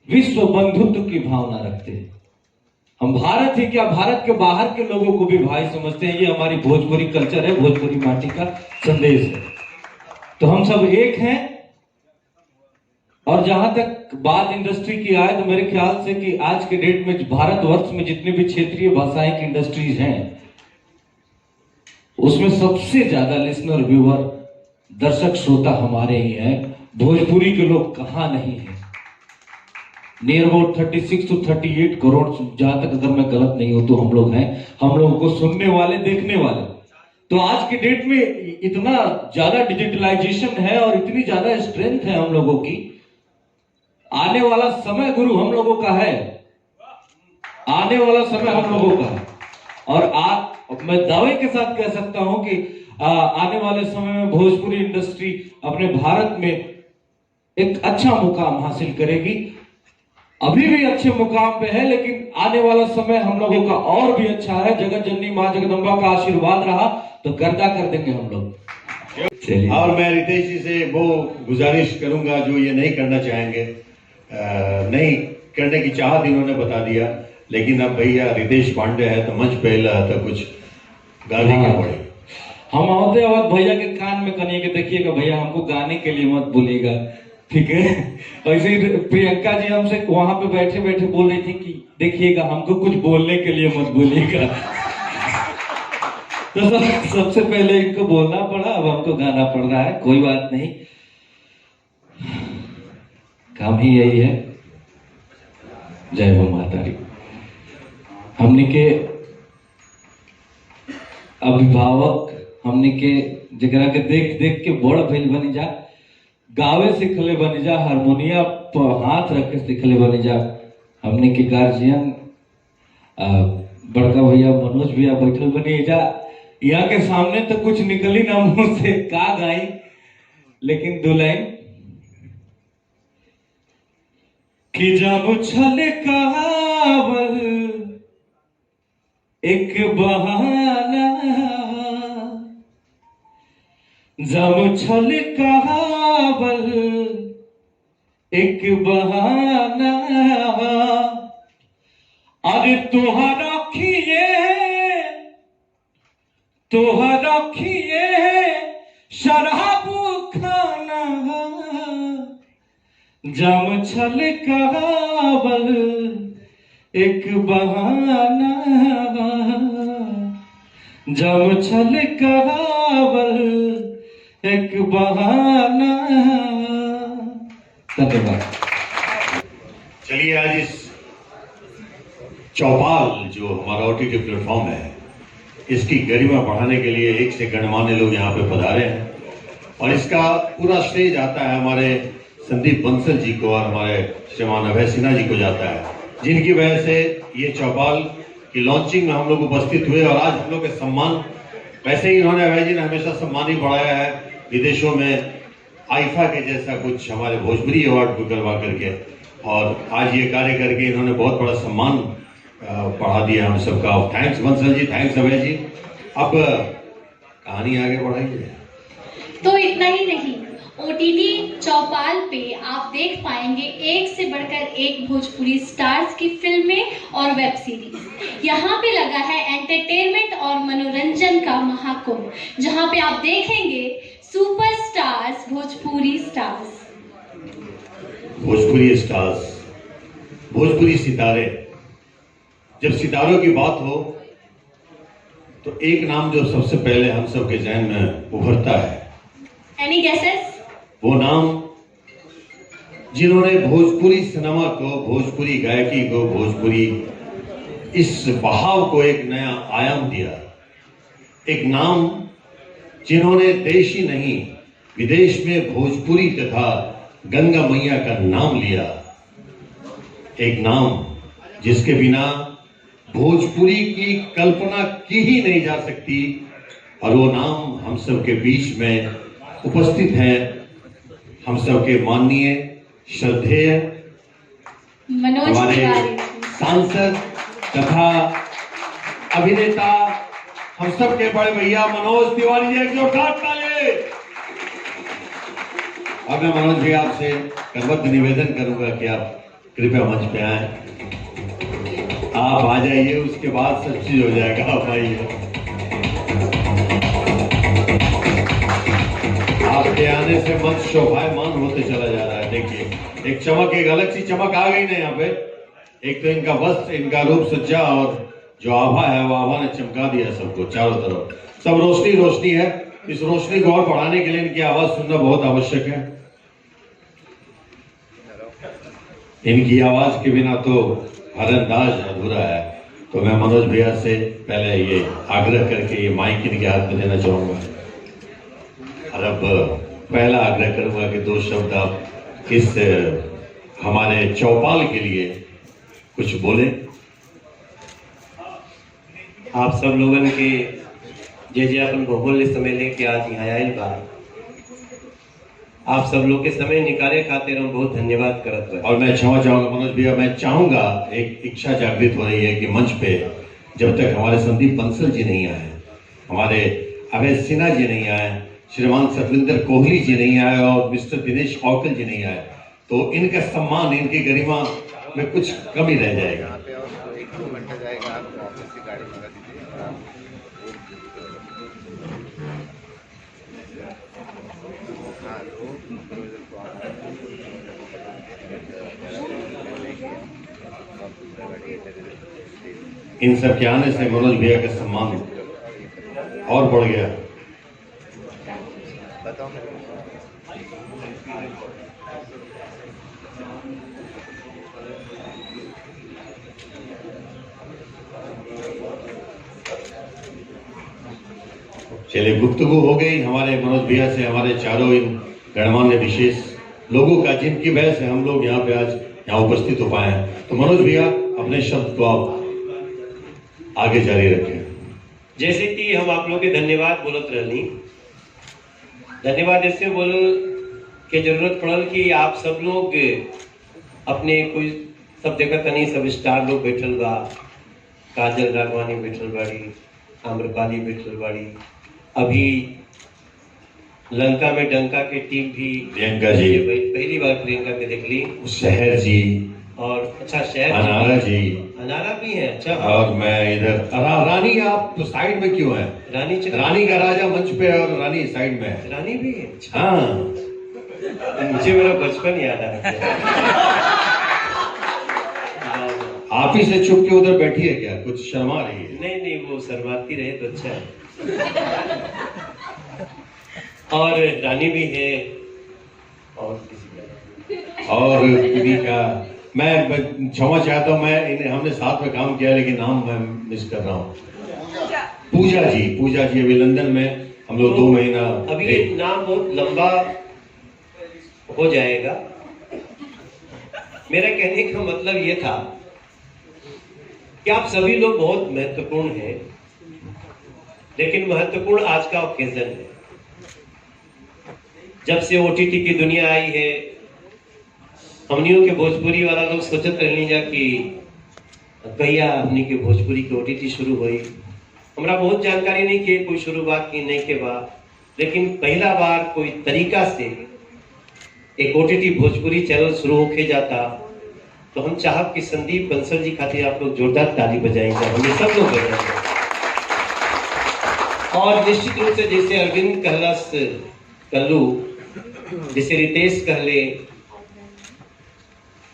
विश्व बंधुत्व की भावना रखते हैं। हम भारत ही क्या, भारत के बाहर के लोगों को भी भाई समझते हैं। ये हमारी भोजपुरी कल्चर है, भोजपुरी माटी का संदेश है। तो हम सब एक हैं। और जहां तक बात इंडस्ट्री की आए तो मेरे ख्याल से कि आज के डेट में भारतवर्ष में जितने भी क्षेत्रीय भाषाएं की इंडस्ट्रीज हैं, उसमें सबसे ज्यादा लिसनर, व्यूअर, दर्शक, श्रोता हमारे ही हैं। भोजपुरी के लोग कहां नहीं है। नियर अबाउट 36 to 38 करोड़, जहां तक अगर मैं गलत नहीं हूं तो हम लोग हैं। हम लोगों को सुनने वाले, देखने वाले। तो आज के डेट में इतना ज्यादा डिजिटलाइजेशन है और इतनी ज्यादा स्ट्रेंथ है हम लोगों की। आने वाला समय गुरु हम लोगों का है, आने वाला समय हम लोगों का है। और आज मैं दावे के साथ कह सकता हूं कि आने वाले समय में भोजपुरी इंडस्ट्री अपने भारत में एक अच्छा मुकाम हासिल करेगी। अभी भी अच्छे मुकाम पे है, लेकिन आने वाला समय हम लोगों का और भी अच्छा है। जगत जननी मां जगदम्बा का आशीर्वाद रहा तो गर्दा कर देंगे हम लोग। और मैं रितेश जी से वो गुजारिश करूंगा जो ये नहीं करना चाहेंगे, नहीं करने की चाहत इन्होंने बता दिया, लेकिन अब भैया रितेश पांडे है तो मंच पे तो कुछ गाने के पड़े। हम होते और भैया के कान में कनिए के देखिएगा, भैया हमको गाने के लिए मत बोलिएगा, ठीक है। ऐसे ही प्रियंका जी हमसे वहां पे बैठे बैठे बोल रही थी कि देखिएगा हमको कुछ बोलने के लिए मत बोलिएगा। तो सबसे पहले इनको बोलना पड़ा, अब हमको गाना पड़ रहा है। कोई बात नहीं, काम ही यही है। जय हो माता दी। हमने के अभिभावक, हमने के जगरा के देख देख के बड़ भइल बनी जा, गावे सिखले बनी जा, हारमोनिया पर हाथ रख के सिखले बनी जा। हमने के गार्जियन बड़का भैया मनोज भैया बैठल बनी जा। यहाँ के सामने तो कुछ निकली ना मुंह से, का गाई, लेकिन दो लाइन कि जब छलकावल एक बहाना, जब छलकावल एक बहाना, अरे तोहरा रखिए शराब खाना, जब छलकावल एक बहाना, जब छलकावल एक बहाना। धन्यवाद। चलिए, आज इस चौपाल जो हमारा OTT प्लेटफॉर्म है, इसकी गरिमा बढ़ाने के लिए एक से गणमान्य लोग यहाँ पे पधारे हैं और इसका पूरा श्रेय जाता है हमारे संदीप बंसल जी को और हमारे श्रीमान अभय सिन्हा जी को जाता है, जिनकी वजह से ये चौपाल की लॉन्चिंग में हम लोग उपस्थित हुए। और आज हम लोग के सम्मान, वैसे ही इन्होंने, अभय जी ने हमेशा सम्मान ही बढ़ाया है विदेशों में, आईफा के जैसा कुछ हमारे भोजपुरी अवार्ड करवा करके, और आज ये कार्य करके इन्होंने बहुत बड़ा सम्मान बढ़ा दिया हम सबका। थैंक्स बंसल जी, थैंक्स अभय जी। अब कहानी आगे बढ़ाइए। तो इतना ही नहीं, OTT चौपाल पे आप देख पाएंगे एक से बढ़कर एक भोजपुरी स्टार्स की फिल्में और वेब सीरीज। यहाँ पे लगा है एंटरटेनमेंट और मनोरंजन का महाकुंभ, जहाँ पे आप देखेंगे super stars, Bhojpuri stars, Bhojpuri stars, Bhojpuri सितारे। जब सितारों की बात हो तो एक नाम जो सबसे पहले हम सब के जहन में उभरता है, एनी गेसेस? वो नाम जिन्होंने भोजपुरी सिनेमा को, भोजपुरी गायकी को, भोजपुरी इस बहाव को एक नया आयाम दिया। एक नाम जिन्होंने देश ही नहीं विदेश में भोजपुरी तथा गंगा मैया का नाम लिया। एक नाम जिसके बिना भोजपुरी की कल्पना की ही नहीं जा सकती, और वो नाम हम सब के बीच में उपस्थित है। हम सब के माननीय, श्रद्धेय हमारे सांसद तथा अभिनेता, हम सब के बड़े भैया मनोज तिवारी जी, एक जोरदार ताली। अब मैं मनोज भैया आपसे करवत निवेदन करूंगा कि आप कृपया मंच पे आए। आप आ जाइए, उसके बाद सब चीज हो जाएगा। आप आइए, आपके आने से मंच शोभायमान होते चला जा रहा है। देखिए एक चमक, एक अलग सी चमक आ गई ना यहाँ पे। एक तो इनका वस्त्र, इनका रूप सज्जा और जो आभा है वो आभा ने चमका दिया सबको चारों तरफ। सब रोशनी रोशनी है। इस रोशनी को और बढ़ाने के लिए इनकी आवाज सुनना बहुत आवश्यक है। इनकी आवाज के बिना तो हर अंदाज अधूरा है। तो मैं मनोज भैया से पहले ये आग्रह करके ये माइक इनके हाथ में देना चाहूंगा। और अब पहला आग्रह करूंगा कि 2 शब्द आप इस हमारे चौपाल के लिए कुछ बोले। आप सब लोगन के जे अपन भूगोल समय लेके आज यहाँ आयल बा, आप सब लोग के समय निकाले खातिर हम बहुत धन्यवाद करत बा। और मैं क्षमा चाहूंगा मनोज भैया, मैं चाहूंगा, एक इच्छा जागृत हो रही है कि मंच पे जब तक हमारे संदीप बंसल जी नहीं आए, हमारे अभय सिन्हा जी नहीं आए, श्रीमान सतविंदर कोहली जी नहीं आए और मिस्टर दिनेश औकल जी नहीं आए, तो इनका सम्मान, इनकी गरिमा में कुछ कमी रह जाएगा। इन सब के आने से मनोज भैया का सम्मान और बढ़ गया। चलिए, गुफ्तगू हो गई हमारे मनोज भैया से, हमारे चारों इन गणमान्य विशेष लोगों का जिनकी वजह से हम लोग यहाँ पे आज यहाँ उपस्थित हो पाए हैं। तो मनोज भैया अपने शब्द को आप आगे जारी रखें। जैसे कि हम आप लोग के धन्यवाद बोलत रहनी, धन्यवाद इससे बोल के जरूरत पड़ल कि आप सब लोग अपने कोई सब जगह तनी सब स्टार लोग बैठल बा, काजल राघवानी बैठल बाड़ी, आम्रपाली बैठल बाड़ी, अभी लंका में डंका की टीम भी प्रियंका जी, पहली बार प्रियंका के देख ली, शहर जी और अच्छा शहर अनारा जी, अनारा भी है। अच्छा, और मैं इधर रानी, आप तो साइड में क्यों है? रानी का राजा मंच पे और रानी साइड में है। रानी भी है? हाँ, मुझे मेरा बचपन याद आ रहा आप ही से छुप के उधर बैठी है क्या? कुछ शर्मा रही है? नहीं नहीं, वो शर्माती रहे तो अच्छा है। और रानी भी है और किसी का मैं क्षमा चाहता हूँ, मैं हमने साथ में काम किया लेकिन नाम मैं मिस कर रहा हूँ। पूजा जी अभी लंदन में हम लोग 2 महीना। अभी ये नाम बहुत लंबा हो जाएगा। मेरा कहने का मतलब ये था कि आप सभी लोग बहुत महत्वपूर्ण हैं, लेकिन महत्वपूर्ण आज का ओकेजन है। जब से ओटीटी की दुनिया आई है, हमनियों के भोजपुरी वाला लोग सोचत रहनी जा कि कहिया हमनी के भोजपुरी के ओटीटी शुरू हुई। हमरा बहुत जानकारी नहीं के कोई शुरुआत की नहीं के बाद, लेकिन पहला बार कोई तरीका से एक ओटीटी भोजपुरी चैनल शुरू होके जाता, तो हम चाहब कि संदीप बंसल जी खातिर आप लोग जोरदार ताली बजाएंगे, हम सब लोग बजाएंगे। और निश्चित रूप से जैसे अरविंद कहलस कल्लू, जैसे रितेश कहले,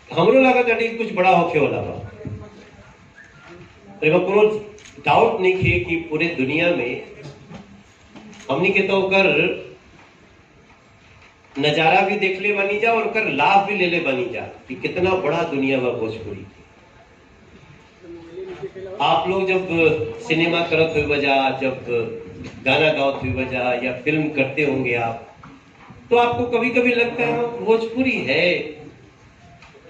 हमरो लगा था कुछ बड़ा होके वाला बा। कोनो डाउट नहीं है कि पूरे दुनिया में हमनी के तो कर नजारा भी देख ले बनी जा और कर लाभ भी ले ले बनी जा कि कितना बड़ा दुनिया बा भोजपुरी। आप लोग जब सिनेमा करत हुए बजा, जब गाना गाओ हुए बजा या फिल्म करते होंगे आप, तो आपको कभी कभी लगता है भोजपुरी है,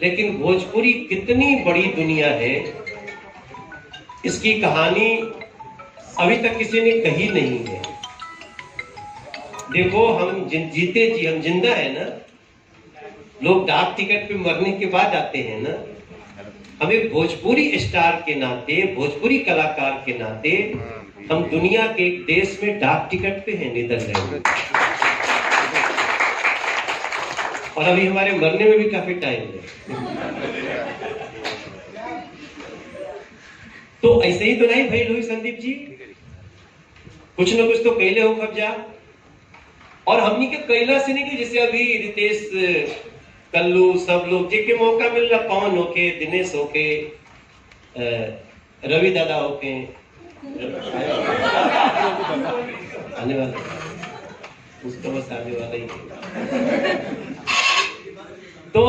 लेकिन भोजपुरी कितनी बड़ी दुनिया है, इसकी कहानी अभी तक किसी ने कही नहीं है। देखो हम जीते जी, हम जिंदा है ना, लोग डाक टिकट पे मरने के बाद आते हैं ना। हमें भोजपुरी स्टार के नाते, भोजपुरी कलाकार के नाते हम दुनिया के एक देश में डाक टिकट पे हैं, नीदरलैंड में, और अभी हमारे मरने में भी काफी टाइम है। तो ऐसे ही तो नहीं भाई लोही संदीप जी, कुछ ना कुछ तो कैले हो कब्जा, और हमनी के कैला से नहीं कि जैसे अभी रितेश कल्लू सब लोग जिनके मौका मिल रहा, पवन होके, दिनेश होके, रवि दादा होके आने वाला, उसका बस आने वाला ही है। तो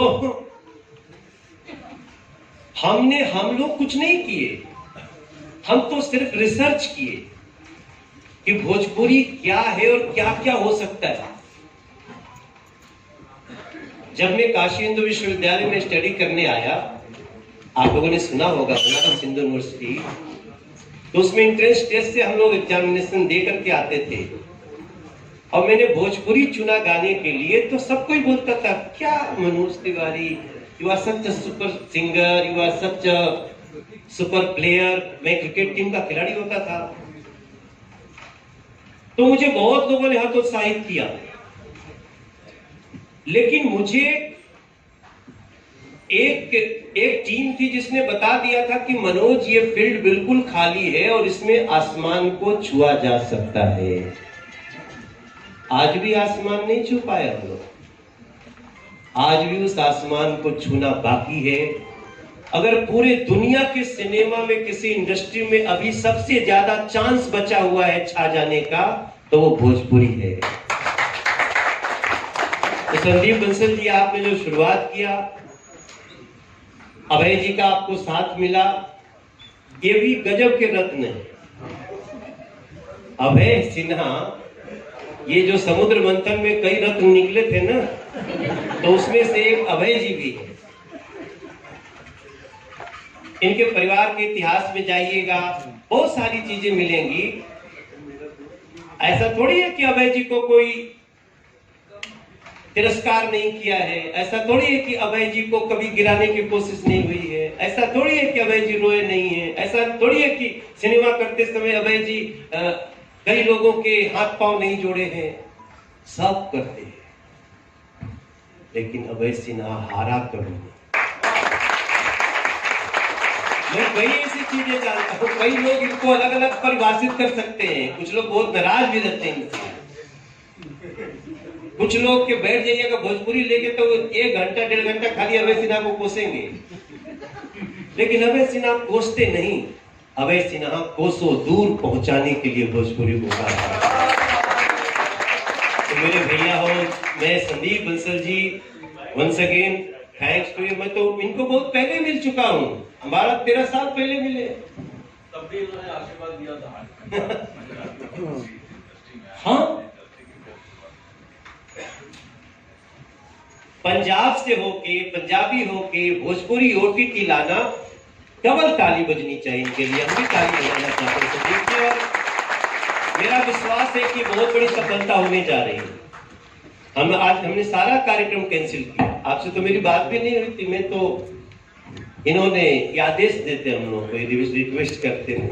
हम लोग कुछ नहीं किए, हम तो सिर्फ रिसर्च किए कि भोजपुरी क्या है और क्या क्या हो सकता है। जब मैं काशी हिंदू विश्वविद्यालय में स्टडी करने आया, आप लोगों ने सुना होगा बनारस हिंदू यूनिवर्सिटी, तो उसमें एंट्रेंस टेस्ट से हम लोग एग्जामिनेशन दे करके आते थे, और मैंने भोजपुरी चुना गाने के लिए, तो सब कोई बोलता था क्या Manoj Tiwari, you are such a super singer, you are such a super player. मैं क्रिकेट टीम का खिलाड़ी होता था, तो मुझे बहुत लोगों ने हतोत्साहित किया, लेकिन मुझे एक टीम थी जिसने बता दिया था कि मनोज ये फील्ड बिल्कुल खाली है और इसमें आसमान को छुआ जा सकता है। आज भी आसमान नहीं छू पाए हम लोग, आज भी उस आसमान को छूना बाकी है। अगर पूरे दुनिया के सिनेमा में किसी इंडस्ट्री में अभी सबसे ज्यादा चांस बचा हुआ है छा जाने का, तो वो भोजपुरी है। तो संदीप बंसल जी, आपने जो शुरुआत किया, अभय जी का आपको साथ मिला, ये भी गजब के रत्न है। अभय सिन्हा, ये जो समुद्र मंथन में कई रत्न निकले थे ना, तो उसमें से एक अभय जी भी है। इनके परिवार के इतिहास में जाइएगा, बहुत सारी चीजें मिलेंगी। ऐसा थोड़ी है कि अभय जी को कोई तिरस्कार नहीं किया है, ऐसा थोड़ी है कि अभय जी को कभी गिराने की कोशिश नहीं हुई है, ऐसा थोड़ी है कि अभय जी रोए नहीं है, ऐसा थोड़ी है कि सिनेमा करते समय अभय जी कई लोगों के हाथ पांव नहीं जोड़े हैं। सब करते हैं, लेकिन अभय सिन्हा हारा कभी नहीं। मैं कई ऐसी चीजें जानता हूँ, कई लोग इनको अलग अलग परिभाषित कर सकते हैं, कुछ लोग बहुत नाराज भी रहते हैं। कुछ लोग के बैठ जाइएगा भोजपुरी लेके तो 1 घंटा 1.5 घंटा खाली अभय सिन्हा को कोसेंगे, लेकिन अभय सिन्हा कोसते नहीं, अभय सिन्हा कोसों दूर पहुंचाने के लिए भोजपुरी को कहा। तो मेरे भैया हो, मैं Sandeep Bansal ji, once again thanks to you. मैं तो इनको बहुत पहले मिल चुका हूँ, हमारा 13 साल पहले मिले, तब भी उन्होंने आशीर्वाद दिया था। हाँ, पंजाब से होके, पंजाबी होके भोजपुरी ओटीटी लाना, डबल ताली बजनी चाहिए इनके लिए। हम भी ताली बजाना चाहते हैं संदीप जी, और मेरा विश्वास है कि बहुत बड़ी सफलता होने जा रही है। हमने सारा कार्यक्रम कैंसिल किया, आपसे तो मेरी बात भी नहीं हुई थी, मैं तो इन्होंने आदेश देते हम लोग को, रिक्वेस्ट करते हैं।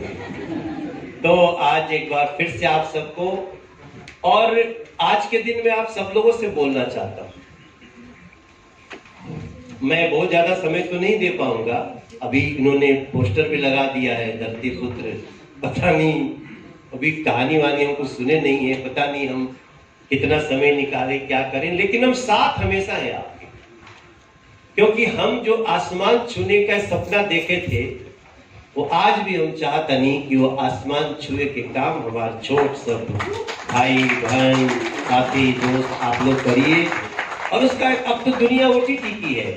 तो आज एक बार फिर से आप सबको, और आज के दिन में आप सब लोगों से बोलना चाहता हूँ। मैं बहुत ज्यादा समय तो नहीं दे पाऊंगा, अभी इन्होंने पोस्टर भी लगा दिया है धरती पुत्र, पता नहीं अभी कहानी वानी हमको सुने नहीं है, पता नहीं हम कितना समय निकाले क्या करें, लेकिन हम साथ हमेशा हैं आपके, क्योंकि हम जो आसमान छूने का सपना देखे थे, वो आज भी हम चाहता नहीं कि वो आसमान छुए के काम हमारे छोट सब भाई बहन साथी दोस्त आप लोग करिए। और उसका अब तो दुनिया ओटीटी की है,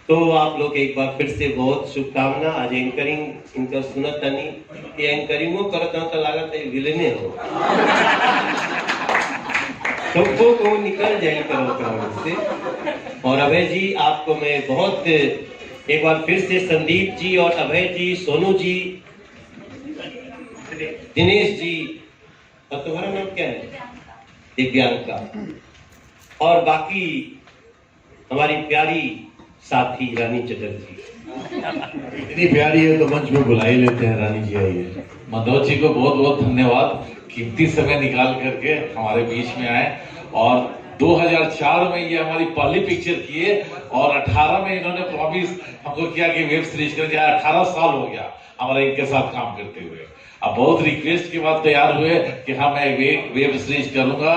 तो आप लोग एक बार फिर से बहुत शुभकामना। आज एंकरिंग इनका सुनत नहीं, ये एंकरिंगो करता तो लागत है विलेने हो, सबको को निकल जाए करो से। और अभय जी, आपको मैं बहुत एक बार फिर से, संदीप जी और अभय जी, सोनू जी, दिनेश जी, और तुम्हारा नाम क्या है? दिव्यांका, और बाकी हमारी प्यारी साथी रानी चटर्जी। इतनी प्यारी है तो मंच में बुला ही लेते हैं। रानी जी आइए। मनोज जी को बहुत बहुत धन्यवाद, कीमती समय निकाल करके हमारे बीच में आए। और 2004 में ये हमारी पहली पिक्चर की है और 18 में इन्होंने प्रॉमिस हमको किया कि वेब सीरीज कर दिया। 18 साल हो गया हमारा इनके साथ काम करते हुए। अब बहुत रिक्वेस्ट के बाद तैयार हुए कि हाँ मैं वेब सीरीज करूंगा।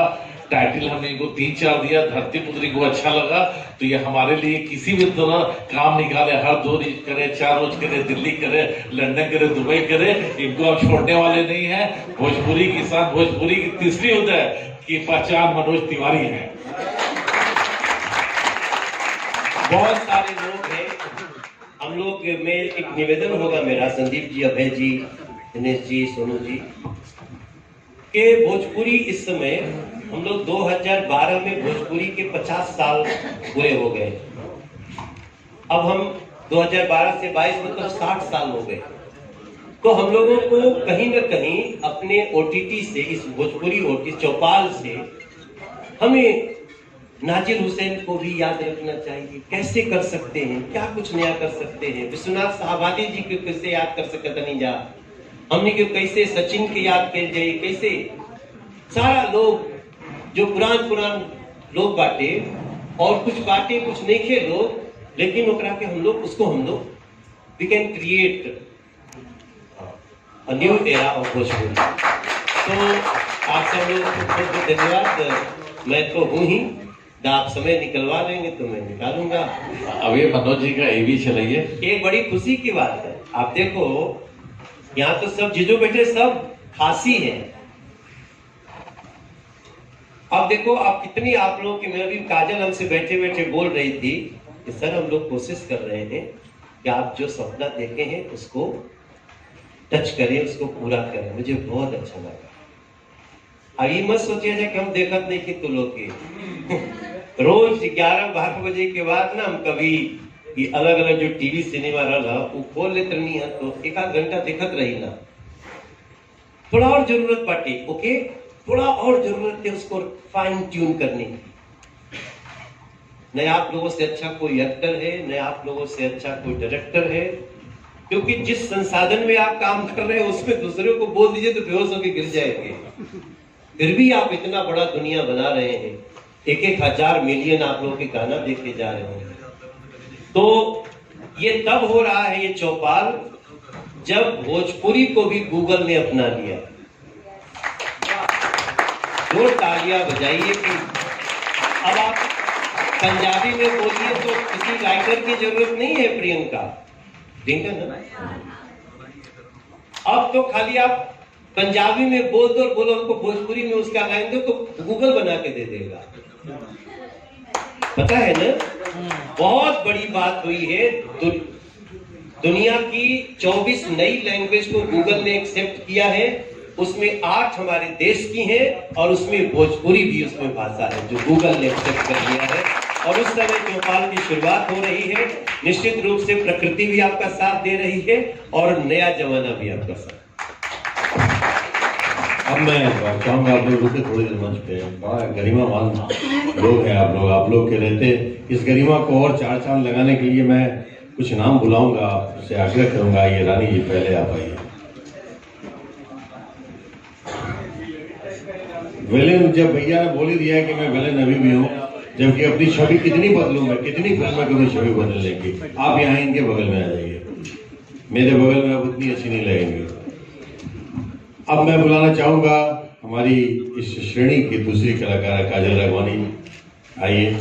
टाइटल हमने इनको 3-4 दिया, धरती पुत्री को अच्छा लगा तो ये हमारे लिए किसी भी तरह काम निकाले, हर 2 रोज करे, 4 रोज करे, दिल्ली करे, लंदन करे, दुबई करे, इनको अब छोड़ने वाले नहीं है। भोजपुरी की शान, भोजपुरी की तीसरी उदय की पहचान मनोज तिवारी है। बहुत सारे लोग हैं, हम लोग में एक निवेदन होगा मेरा, संदीप जी, अभय जी, दिनेश जी, सोनू जी, के भोजपुरी इस समय हम लोग 2012 में भोजपुरी के 50 साल पूरे हो गए। अब हम 2012 से 22 मतलब 60 साल हो गए। तो हम लोगों को कहीं ना कहीं अपने OTT से, इस भोजपुरी OTT चौपाल से, हमें नाजिर हुसैन को भी याद रखना चाहिए। कैसे कर सकते हैं, क्या कुछ नया कर सकते हैं। विश्वनाथ साहबादी जी को कैसे याद कर सकते नहीं जा, हमने क्यों कैसे सचिन के याद कर जाए, कैसे सारा लोग जो पुरान लोग बाटे और कुछ बाटे कुछ नहीं खे लोग, लेकिन ओकरा के हम लोग we can create a new era of Bhojpuri. तो आप सब लोग को बहुत धन्यवाद। मैं तो हूँ ही, आप समय निकलवा देंगे तो मैं निकालूंगा। अब ये मनोज जी का ये भी चलाइए। एक बड़ी खुशी की बात है, आप देखो यहाँ तो सब जीजो बेटे सब खासी है। अब देखो आप कितनी आप लोग की, मैं भी काजल हमसे बैठे बैठे बोल रही थी कि सर हम लोग कोशिश कर रहे हैं कि आप जो सपना देखे हैं उसको टच करें, उसको पूरा करें। मुझे बहुत अच्छा लगा। अब ये मत सोचिए कि हम देखत नहीं कि तुम लोग की रोज 11-12 बजे के बाद ना हम कभी ये अलग अलग जो टीवी सिनेमा रहा वो खोल लेते नहीं है तो 1-8 घंटा देखत रही ना। थोड़ा और जरूरत बाटे, ओके, थोड़ा और जरूरत है उसको फाइन ट्यून करने की। न आप लोगों से अच्छा कोई एक्टर है, न आप लोगों से अच्छा कोई डायरेक्टर है, क्योंकि जिस संसाधन में आप काम कर रहे हैं उसमें दूसरे को बोल दीजिए तो बेहोश होकर गिर जाएंगे। फिर भी आप इतना बड़ा दुनिया बना रहे हैं, 1-1 हजार मिलियन आप लोगों के गाना देखे जा रहे हैं। तो ये तब हो रहा है ये चौपाल जब भोजपुरी को भी गूगल ने अपना लिया। दो तालियां बजाइए कि अब आप पंजाबी में बोलिए तो किसी राइटर की जरूरत नहीं है। प्रियंका ना, अब तो खाली आप पंजाबी में बोल दो और बोलो हमको भोजपुरी में उसका लाइन दो तो गूगल बना के दे देगा। पता है ना, बहुत बड़ी बात हुई है। दुनिया की 24 नई लैंग्वेज को गूगल ने एक्सेप्ट किया है, उसमें 8 हमारे देश की हैं और उसमें भोजपुरी भी उसमें भाषा है जो गूगल ने एक्सेप्ट कर लिया है। और उस समय चौपाल की शुरुआत हो रही है। निश्चित रूप से प्रकृति भी आपका साथ दे रही है और नया जमाना भी आपका साथ। अब मैं चाहूंगा आप लोग रुके थोड़ी देर मंच पे। बड़ा गरिमावान लोग हैं आप लोग के रहते इस गरिमा को और 4 चांद लगाने के लिए मैं कुछ नाम बुलाऊंगा, आपसे आग्रह करूंगा। ये रानी जी पहले आप आइए। विलेन, जब भैया ने बोल ही दिया है कि मैं विलेन अभी भी हूँ, जबकि अपनी छवि कितनी बदलूं मैं, कितनी फिल्में करूँ छवि बदलने की। आप यहाँ इनके बगल में आ जाइए, मेरे बगल में अब उतनी अच्छी नहीं लगेंगी। अब मैं बुलाना चाहूंगा हमारी इस श्रेणी की दूसरी कलाकार काजल राघवानी। आइए,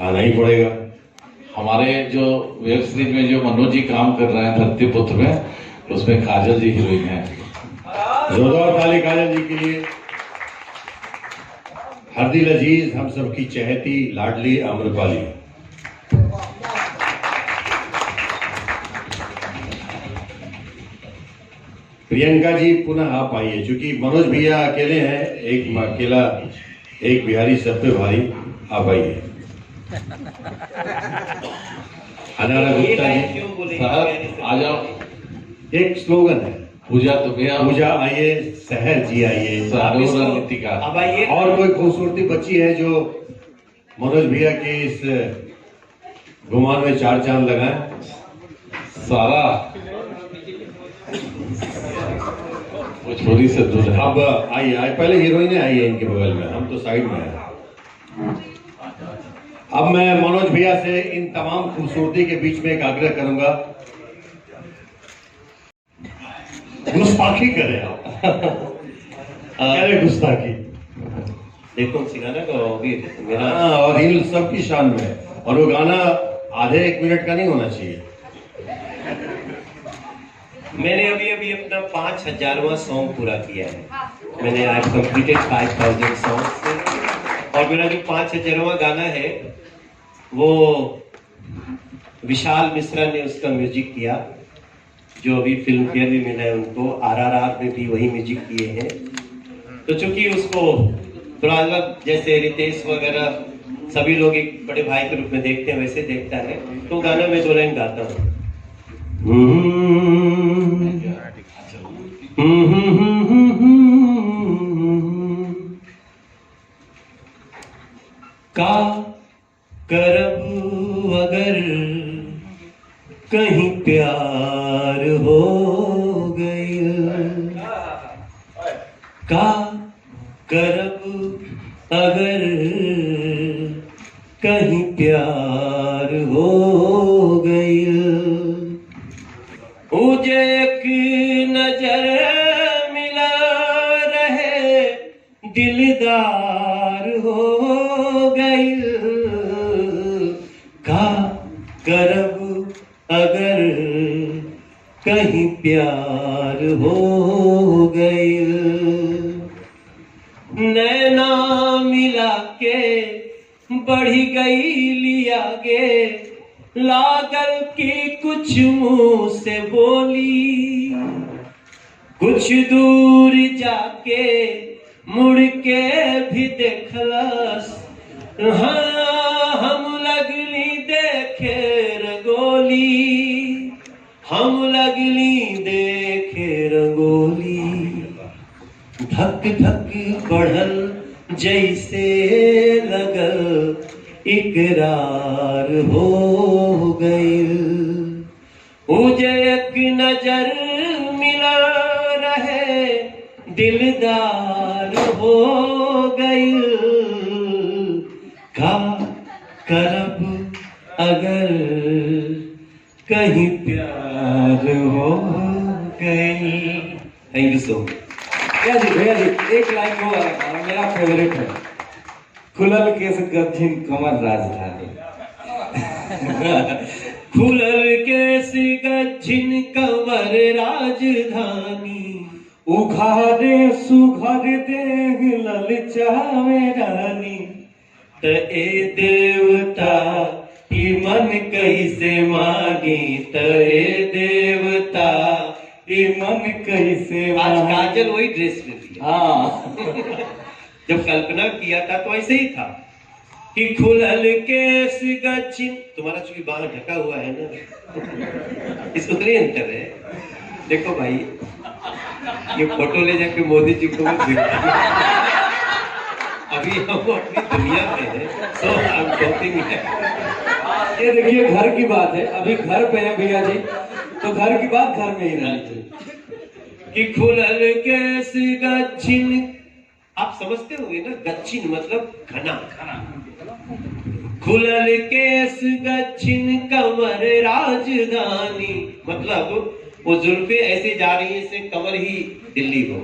आना ही पड़ेगा। हमारे जो वेब सीरीज में जो मनोज जी काम कर रहे हैं धरती पुत्र में, उसमें काजल जी हीरोइन है। जोरदार ताली काजल जी के लिए। हरदिल अजीज, हम सबकी चहेती लाडली आम्रपाली। प्रियंका जी पुनः आप आइए। चूंकि मनोज भैया अकेले हैं, एक बिहारी सब पे भारी, आप आइए। अनारा गुप्ता जी आ जाओ। एक स्लोगन है, पूजा तुम्हें, पूजा आइए, सहर जी आइए, रणनीतिका। अब आइए। और कोई खूबसूरती बच्ची है जो मनोज भैया के इस गुमान में 4 चांद लगाए। सारा भोजपुरी से दूर है। अब आइए पहले हीरोइने आई है इनके बगल में, हम तो साइड में हैं। अब मैं मनोज भैया से इन तमाम खूबसूरती के बीच में एक आग्रह करूंगा, गुस्ताखी करें आप। अरे गुस्ताखी देखो सिखाना का होगी मेरा। हाँ, और इन सबकी शान में, और वो गाना आधे 1 मिनट का नहीं होना चाहिए। मैंने अभी अपना 5000वां सॉन्ग पूरा किया है। मैंने आज कंप्लीटेड 5000 सॉन्ग्स, और मेरा जो 5000वां गाना है वो विशाल मिश्रा ने उसका म्यूजिक किया, जो अभी फिल्म फेयर भी मिला है उनको। RRR में भी वही म्यूजिक किए हैं। तो चूंकि उसको थोड़ा अलग, जैसे रितेश वगैरह सभी लोग एक बड़े भाई के रूप में देखते हैं, वैसे देखता है, तो गाना मैं 2 लाइन गाता हूँ। का करब अगर कहीं प्यार हो गई, का करब अगर कहीं प्यार हो गई, मुझे एक नजर मिला रहे दिलदार हो गई, का करब अगर कहीं प्यार हो गई, नैना मिला के बढ़ी गई लिया गे, लागल की कुछ मुंह से बोली, कुछ दूर जाके मुड़ के भी देखलस, हाँ हम लगली देखे रंगोली, हम लगली देखे रंगोली, धक धक बढ़ल जैसे लगल इकरार हो गई, मुझे एक नजर मिला रहे दिलदार हो गई, का करब अगर कहीं प्यार हो गई। Thank you so much. भैया जी एक लाइन वो वाला मेरा फेवरेट है, खुलल केस गज्जिन कमर राजधानी। खुलल केस गज्जिन कमर राजधानी, उघारे सुघर देह ललचावे रानी, त ए देवता ई मन कैसे मांगी, त ए देवता ई मन कैसे आज काजल वही ड्रेस में थी। हाँ जब कल्पना किया था तो ऐसे ही था कि खुलल केस गज्जिन, तुम्हारा चूंकि बाल ढका हुआ है ना, इसको नहीं अंतर है। देखो भाई ये फोटो ले जाके मोदी जी को मत दिखाओ। अभी हम अपनी दुनिया में हैं, so I'm talking है। ये देखिए घर की बात है, अभी घर पे है भैया जी, तो घर की बात घर में ही रहनी चाहिए। कि खुलल केस गज्जिन, आप समझते होंगे ना, गज्जिन मतलब घना। खुलल केस गज्जिन कमर राजधानी, मतलब वो जुल्फे ऐसे जा रही है, इससे कमर ही दिल्ली हो।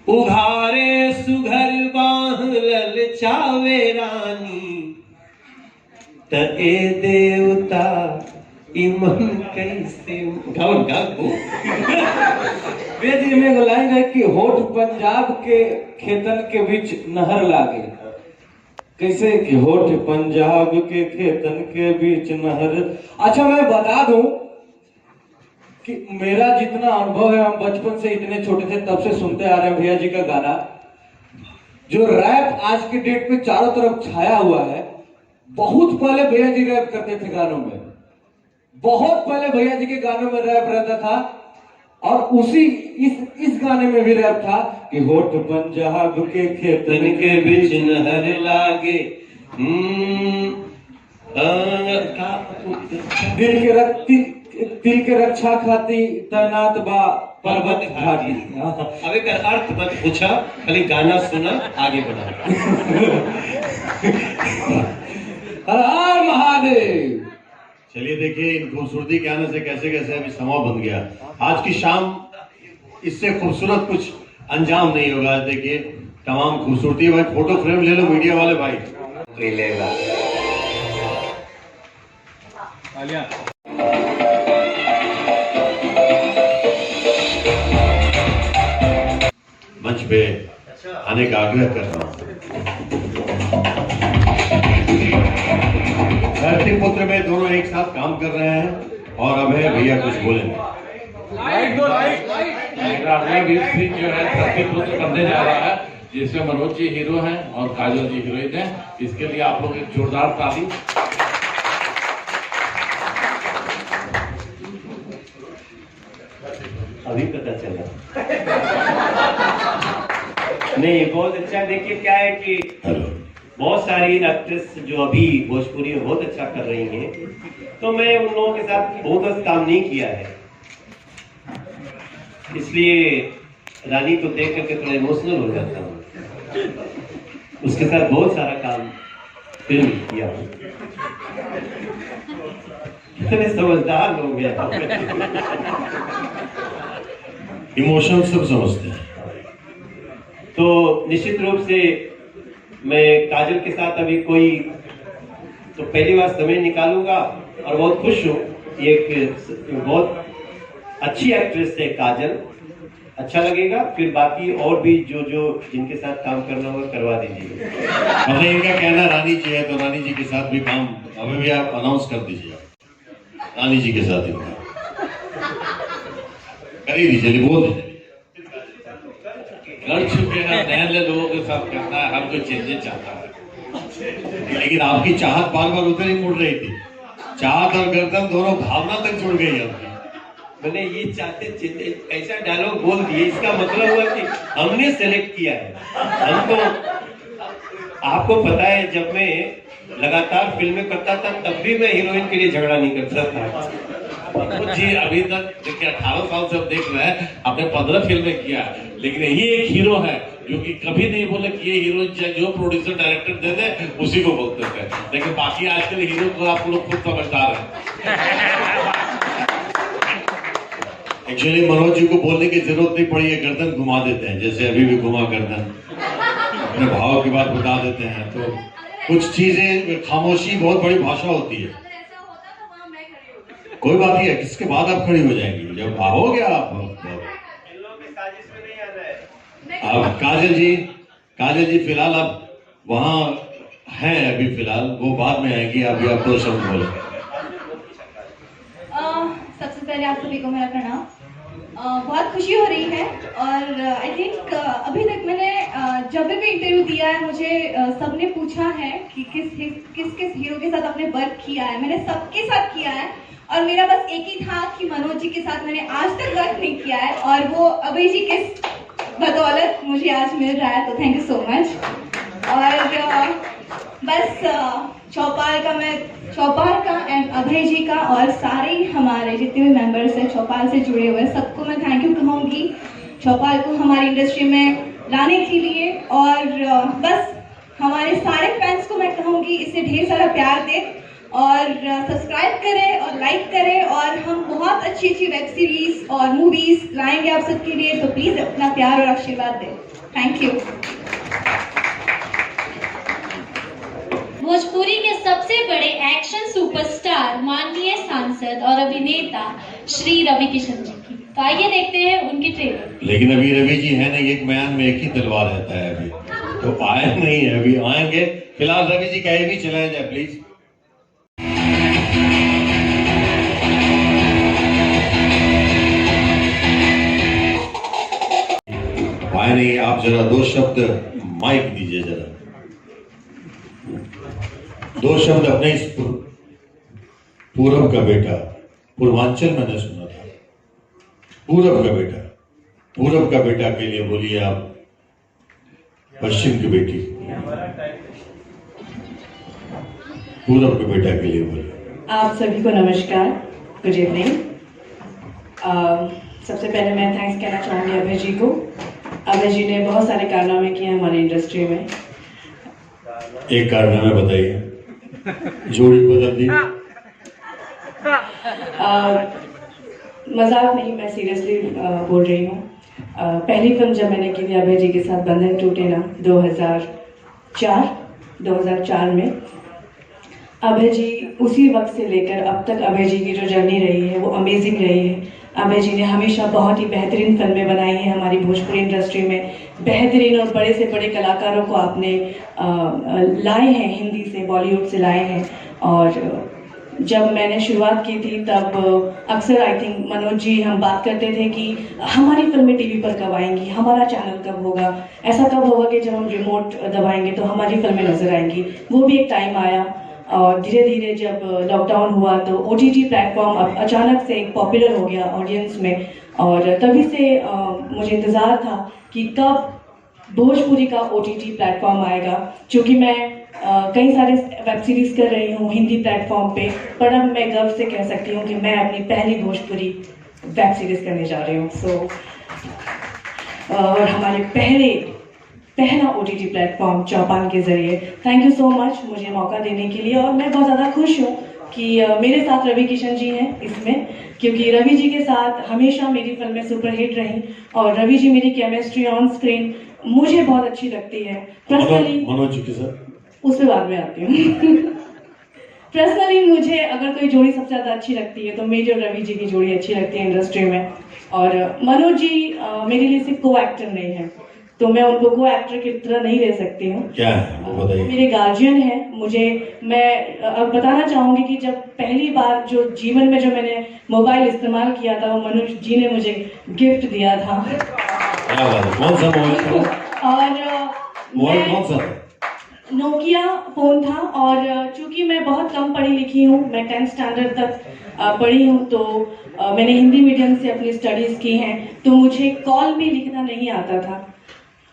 उघारे सुघर बाह ललचावे रानी, त ए देवता इमन कैसे उठाओ गागो। वेद में एगो लाइन है कि होठ पंजाब के खेतन के बीच नहर लागे, कैसे कि होठ पंजाब के खेतन के बीच नहर। अच्छा मैं बता दूं कि मेरा जितना अनुभव है, हम बचपन से इतने छोटे थे तब से सुनते आ रहे हैं भैया जी का गाना, जो रैप आज के डेट में चारों तरफ छाया हुआ है। बहुत पहले भैया जी रैप करते थे गानों में, बहुत पहले भैया जी के गानों में रैप रहता था, और उसी इस गाने में भी रैप था कि होठ पंजाब के खेतन के बीच नहर लागे, दिल के रक्षा खाती तैनात बा पर्वत घाटी। अब एक अर्थ मत पूछा, खाली गाना सुना, आगे बढ़ा। हर हर महादेव। चलिए देखिए इन खूबसूरती के आने से कैसे कैसे अभी समा बन गया। आज की शाम इससे खूबसूरत कुछ अंजाम नहीं होगा। आज देखिए तमाम खूबसूरती। भाई फोटो फ्रेम ले लो मीडिया वाले भाई। मिलेगा मंच पे आने का आग्रह कर रहा हूं। धरती पुत्र में दोनों एक साथ काम कर रहे हैं और अभय भैया कुछ बोलेंगे। जो है धरती पुत्र बनने जा रहा है, जिसमें मनोज जी हीरो हैं और काजल जी हीरोइन हैं। इसके लिए आप लोग एक जोरदार ताली। अभी पता चला। नहीं बहुत अच्छा। देखिए क्या है कि बहुत सारी एक्ट्रेस जो अभी भोजपुरी में बहुत अच्छा कर रही हैं, तो मैं उन लोगों के साथ बहुत काम नहीं किया है, इसलिए रानी को देख करके थोड़ा इमोशनल हो जाता हूँ। उसके साथ बहुत सारा काम फिल्म किया। कितने समझदार लोग हैं। इमोशन सब समझते हैं। तो निश्चित रूप से मैं काजल के साथ अभी कोई तो पहली बार समय निकालूंगा और बहुत खुश हूँ। एक बहुत अच्छी एक्ट्रेस है काजल, अच्छा लगेगा। फिर बाकी और भी जो जिनके साथ काम करना होगा करवा दीजिए। मतलब इनका कहना रानी जी है, तो रानी जी के साथ भी काम अभी भी आप अनाउंस कर दीजिए। रानी जी के साथ इनका कर ही दीजिए, बोल दीजिए। कर चुके हैं, नए लोगों के साथ करना है, हर कोई चेंजेस चाहता है। लेकिन आपकी चाहत बार बार उधर ही मुड़ रही थी। चाहत और गर्दन दोनों भावना तक जुड़ गई आपकी। मैंने ये चाहते ऐसा डायलॉग बोल दिए, इसका मतलब हुआ कि हमने सेलेक्ट किया है हमको। आपको पता है जब मैं लगातार फिल्में करता था तब भी मैं हीरोइन के लिए झगड़ा नहीं करता था। जी अभी तक देखिए 18 साल से हम देख रहे हैं, आपने 15 फिल्में किया, लेकिन यही एक हीरो है जो कि कभी नहीं बोले कि ये हीरोइन चाहे जो प्रोड्यूसर डायरेक्टर दे दे उसी को बोलते थे। लेकिन बाकी आजकल हीरो को आप लोग खुद समझदार हैं। एक्चुअली मनोज जी को बोलने की जरूरत नहीं पड़ी है, गर्दन घुमा देते हैं, जैसे अभी भी घुमा गर्दन, अपने भाव की बात बता देते हैं। तो कुछ चीजें, खामोशी बहुत बड़ी भाषा होती है। कोई बात नहीं है, किसके बाद आप खड़ी हो जाएंगी जब आओगे आप। अब काजल जी फिलहाल आप वहाँ हैं, अभी फिलहाल वो बाद में आएंगी। अभी आप 2 शब्द बोले। सबसे पहले आप सभी को मेरा प्रणाम। बहुत खुशी हो रही है और आई थिंक अभी तक मैंने जब भी इंटरव्यू दिया है मुझे सबने पूछा है कि किस हीरो के साथ आपने वर्क किया है। मैंने सबके साथ किया है और मेरा बस एक ही था कि मनोज जी के साथ मैंने आज तक वर्क नहीं किया है और वो अभय जी के बदौलत मुझे आज मिल रहा है, तो थैंक यू सो मच। और बस चौपाल का एंड अभय जी का और सारे हमारे जितने भी मेंबर्स हैं चौपाल से जुड़े हुए सबको मैं थैंक यू कहूँगी, चौपाल को हमारी इंडस्ट्री में लाने के लिए। और बस हमारे सारे फैंस को मैं कहूँगी इसे ढेर सारा प्यार दें और सब्सक्राइब करें और लाइक करें और हम बहुत अच्छी अच्छी वेब सीरीज और मूवीज लाएंगे आप सबके लिए, तो प्लीज अपना प्यार और आशीर्वाद दें। Thank you. भोजपुरी के सबसे बड़े एक्शन सुपरस्टार माननीय सांसद और अभिनेता श्री रवि किशन जी की, तो आइए देखते हैं उनकी ट्रेलर। लेकिन अभी रवि जी है नहीं, एक म्यान में एक ही तलवार रहता है, अभी तो आए नहीं है, अभी आएंगे। फिलहाल रवि जी कहे भी चलाया जाए प्लीज। आए नहीं, आप जरा 2 शब्द माइक दीजिए, जरा 2 शब्द अपने इस पूरब का बेटा, पूर्वांचल मैंने सुना था, पूरब का बेटा के लिए बोलिए आप पश्चिम की बेटी। पूरब के बेटा के लिए बोले। आप सभी को नमस्कार, गुड इवनिंग। सबसे पहले मैं थैंक्स कहना चाहूँगी अभय जी को। अभय जी ने बहुत सारे कारनामे किए हैं हमारी इंडस्ट्री में। एक कारनामा बताइए, जोड़ी बदल दी। मजाक नहीं, मैं सीरियसली बोल रही हूँ। पहली फिल्म जब मैंने की थी अभय जी के साथ, बंधन टूटे ना, 2004 में। अभय जी उसी वक्त से लेकर अब तक अभय जी की जो जर्नी रही है वो अमेजिंग रही है। अभय जी ने हमेशा बहुत ही बेहतरीन फिल्में बनाई हैं हमारी भोजपुरी इंडस्ट्री में। बेहतरीन और बड़े से बड़े कलाकारों को आपने लाए हैं, हिंदी से, बॉलीवुड से लाए हैं। और जब मैंने शुरुआत की थी तब अक्सर आई थिंक मनोज जी हम बात करते थे कि हमारी फिल्में टीवी पर कब आएंगी, हमारा चैनल कब होगा, ऐसा कब होगा कि जब हम रिमोट दबाएंगे तो हमारी फिल्में नजर आएंगी। वो भी एक टाइम आया और धीरे धीरे जब लॉकडाउन हुआ तो OTT प्लेटफॉर्म अचानक से पॉपुलर हो गया ऑडियंस में। और तभी से मुझे इंतज़ार था कि कब भोजपुरी का OTT प्लेटफॉर्म आएगा, क्योंकि मैं कई सारे वेब सीरीज कर रही हूँ हिंदी प्लेटफॉर्म पे, पर अब मैं गर्व से कह सकती हूँ कि मैं अपनी पहली भोजपुरी वेब सीरीज करने जा रही हूँ। और हमारे पहला OTT प्लेटफॉर्म चौपाल के जरिए। थैंक यू सो मच मुझे मौका देने के लिए। और मैं बहुत ज़्यादा खुश हूँ कि मेरे साथ रवि किशन जी हैं इसमें, क्योंकि रवि जी के साथ हमेशा मेरी फिल्में सुपरहिट रही और रवि जी मेरी केमिस्ट्री ऑन स्क्रीन मुझे बहुत अच्छी लगती है पर्सनली। मनोज जी के साथ उस पर बाद में आती हूँ। पर्सनली मुझे अगर कोई जोड़ी सबसे ज़्यादा अच्छी लगती है तो मेरी और रवि जी की जोड़ी अच्छी लगती है इंडस्ट्री में। और मनोज जी मेरे लिए सिर्फ को एक्टर नहीं है, तो मैं उनको को एक्टर की तरह नहीं ले सकती हूँ। क्या है वो बताइए। मेरे गार्जियन है। मैं अब बताना चाहूँगी कि जब पहली बार जो जीवन में जो मैंने मोबाइल इस्तेमाल किया था वो मनोज जी ने मुझे गिफ्ट दिया था। कौन सा मोबाइल था? और मोबाइल कौन सा था? नोकिया फ़ोन था। और चूँकि मैं बहुत कम पढ़ी लिखी हूँ, मैं 10th स्टैंडर्ड तक पढ़ी हूँ, तो मैंने हिंदी मीडियम से अपनी स्टडीज़ की हैं, तो मुझे कॉल भी लिखना नहीं आता था।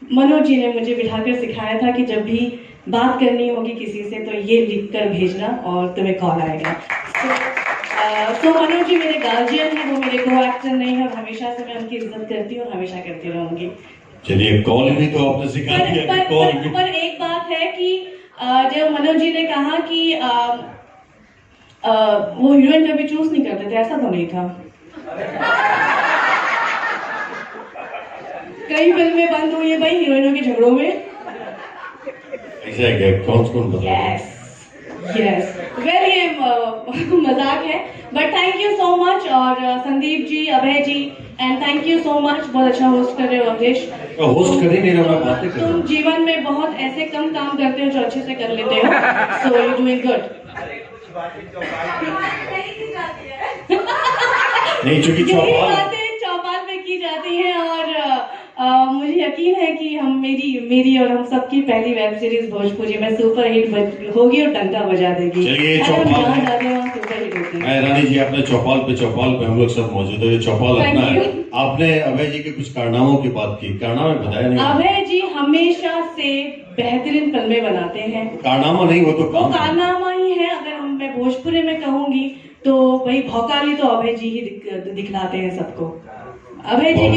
मनोज जी ने मुझे बिठाकर सिखाया था कि जब भी बात करनी होगी किसी से तो ये लिखकर भेजना और तुम्हें कॉल आएगा। तो मनोज जी मेरे गार्जियन हैं, वो मेरे को एक्टर नहीं है और हमेशा से मैं उनकी इज्जत करती हूँ और हमेशा करती रहूँगी। चलिए, कॉल भी तो आपने सिखा दिया। पर एक बात है कि जब मनोज जी ने कहा कि वो हीरोइन कभी चूज नहीं करते थे, ऐसा तो नहीं था। कई फिल्में बंद हुई है भाई हीरोइनों के झगड़ों में। ऐसा है क्या? कौन बता? यस वेल, ये मजाक है, but thank you so much. और Sandeep ji, Abhay ji, and thank you so much. बहुत अच्छा होस्ट कर रहे हो अवधेश। होस्ट कर ही नहीं रहा, मैं बातें कर रहा हूं। तुम जीवन में बहुत ऐसे कम काम करते हो जो अच्छे से कर लेते हो, सो यू डूइंग गुड। नहीं, चूंकि चौपाल में की जाती है। और मुझे यकीन है कि मेरी और हम सबकी पहली वेब सीरीज भोजपुरी में सुपर हिट होगी और डंका बजा देगी। चलिए, रानी जी आपने चौपाल पे हम लोग सब मौजूद है। चौपाल अपना है। आपने अभय जी के कुछ कारनामों की बात की, कारनामे बताया नहीं। अभय जी हमेशा से बेहतरीन फिल्में बनाते हैं। कारनामा नहीं, वो तो कारनामा ही है। अगर मैं भोजपुरी में कहूंगी तो भाई भौकाली तो अभय जी ही दिखलाते हैं सबको। अभय जी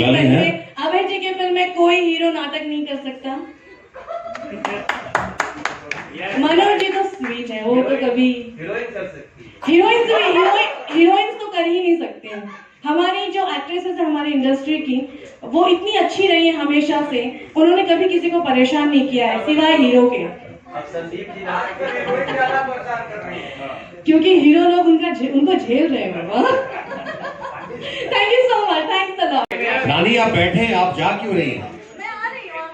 की फिल्म में कोई हीरो नाटक नहीं कर सकता। मनोज जी तो स्वीट है, वो तो कभी हीरोइंस तो कर ही नहीं सकते हैं। हमारी जो एक्ट्रेसेस है हमारी इंडस्ट्री की, वो इतनी अच्छी रही है हमेशा से, उन्होंने कभी किसी को परेशान नहीं किया है सिवाय हीरो के। क्योंकि हीरो लोग उनको झेल रहे हैं। Thank you so much, thanks a lot. Rani आप बैठे हैं, आप जा क्यों रही हैं?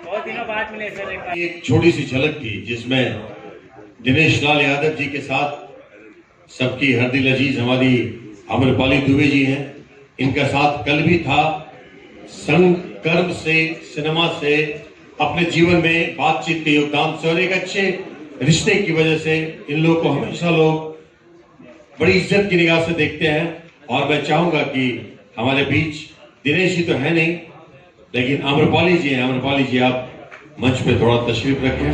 बहुत दिनों बाद मिले सर। एक छोटी सी झलक थी जिसमें दिनेश लाल यादव जी के साथ सबकी हरदिल अजीज हमारी आम्रपाली दुबे जी हैं, इनका साथ कल भी था। संकर्म से, सिनेमा से, अपने जीवन में बातचीत के योगदान से और एक अच्छे रिश्ते की वजह से इन लोगों को हमेशा लोग बड़ी इज्जत की निगाह से देखते हैं। और मैं चाहूंगा कि हमारे बीच दिनेश जी तो है नहीं, लेकिन आम्रपाली जी हैं। आम्रपाली जी आप मंच पे थोड़ा तशरीफ रखें।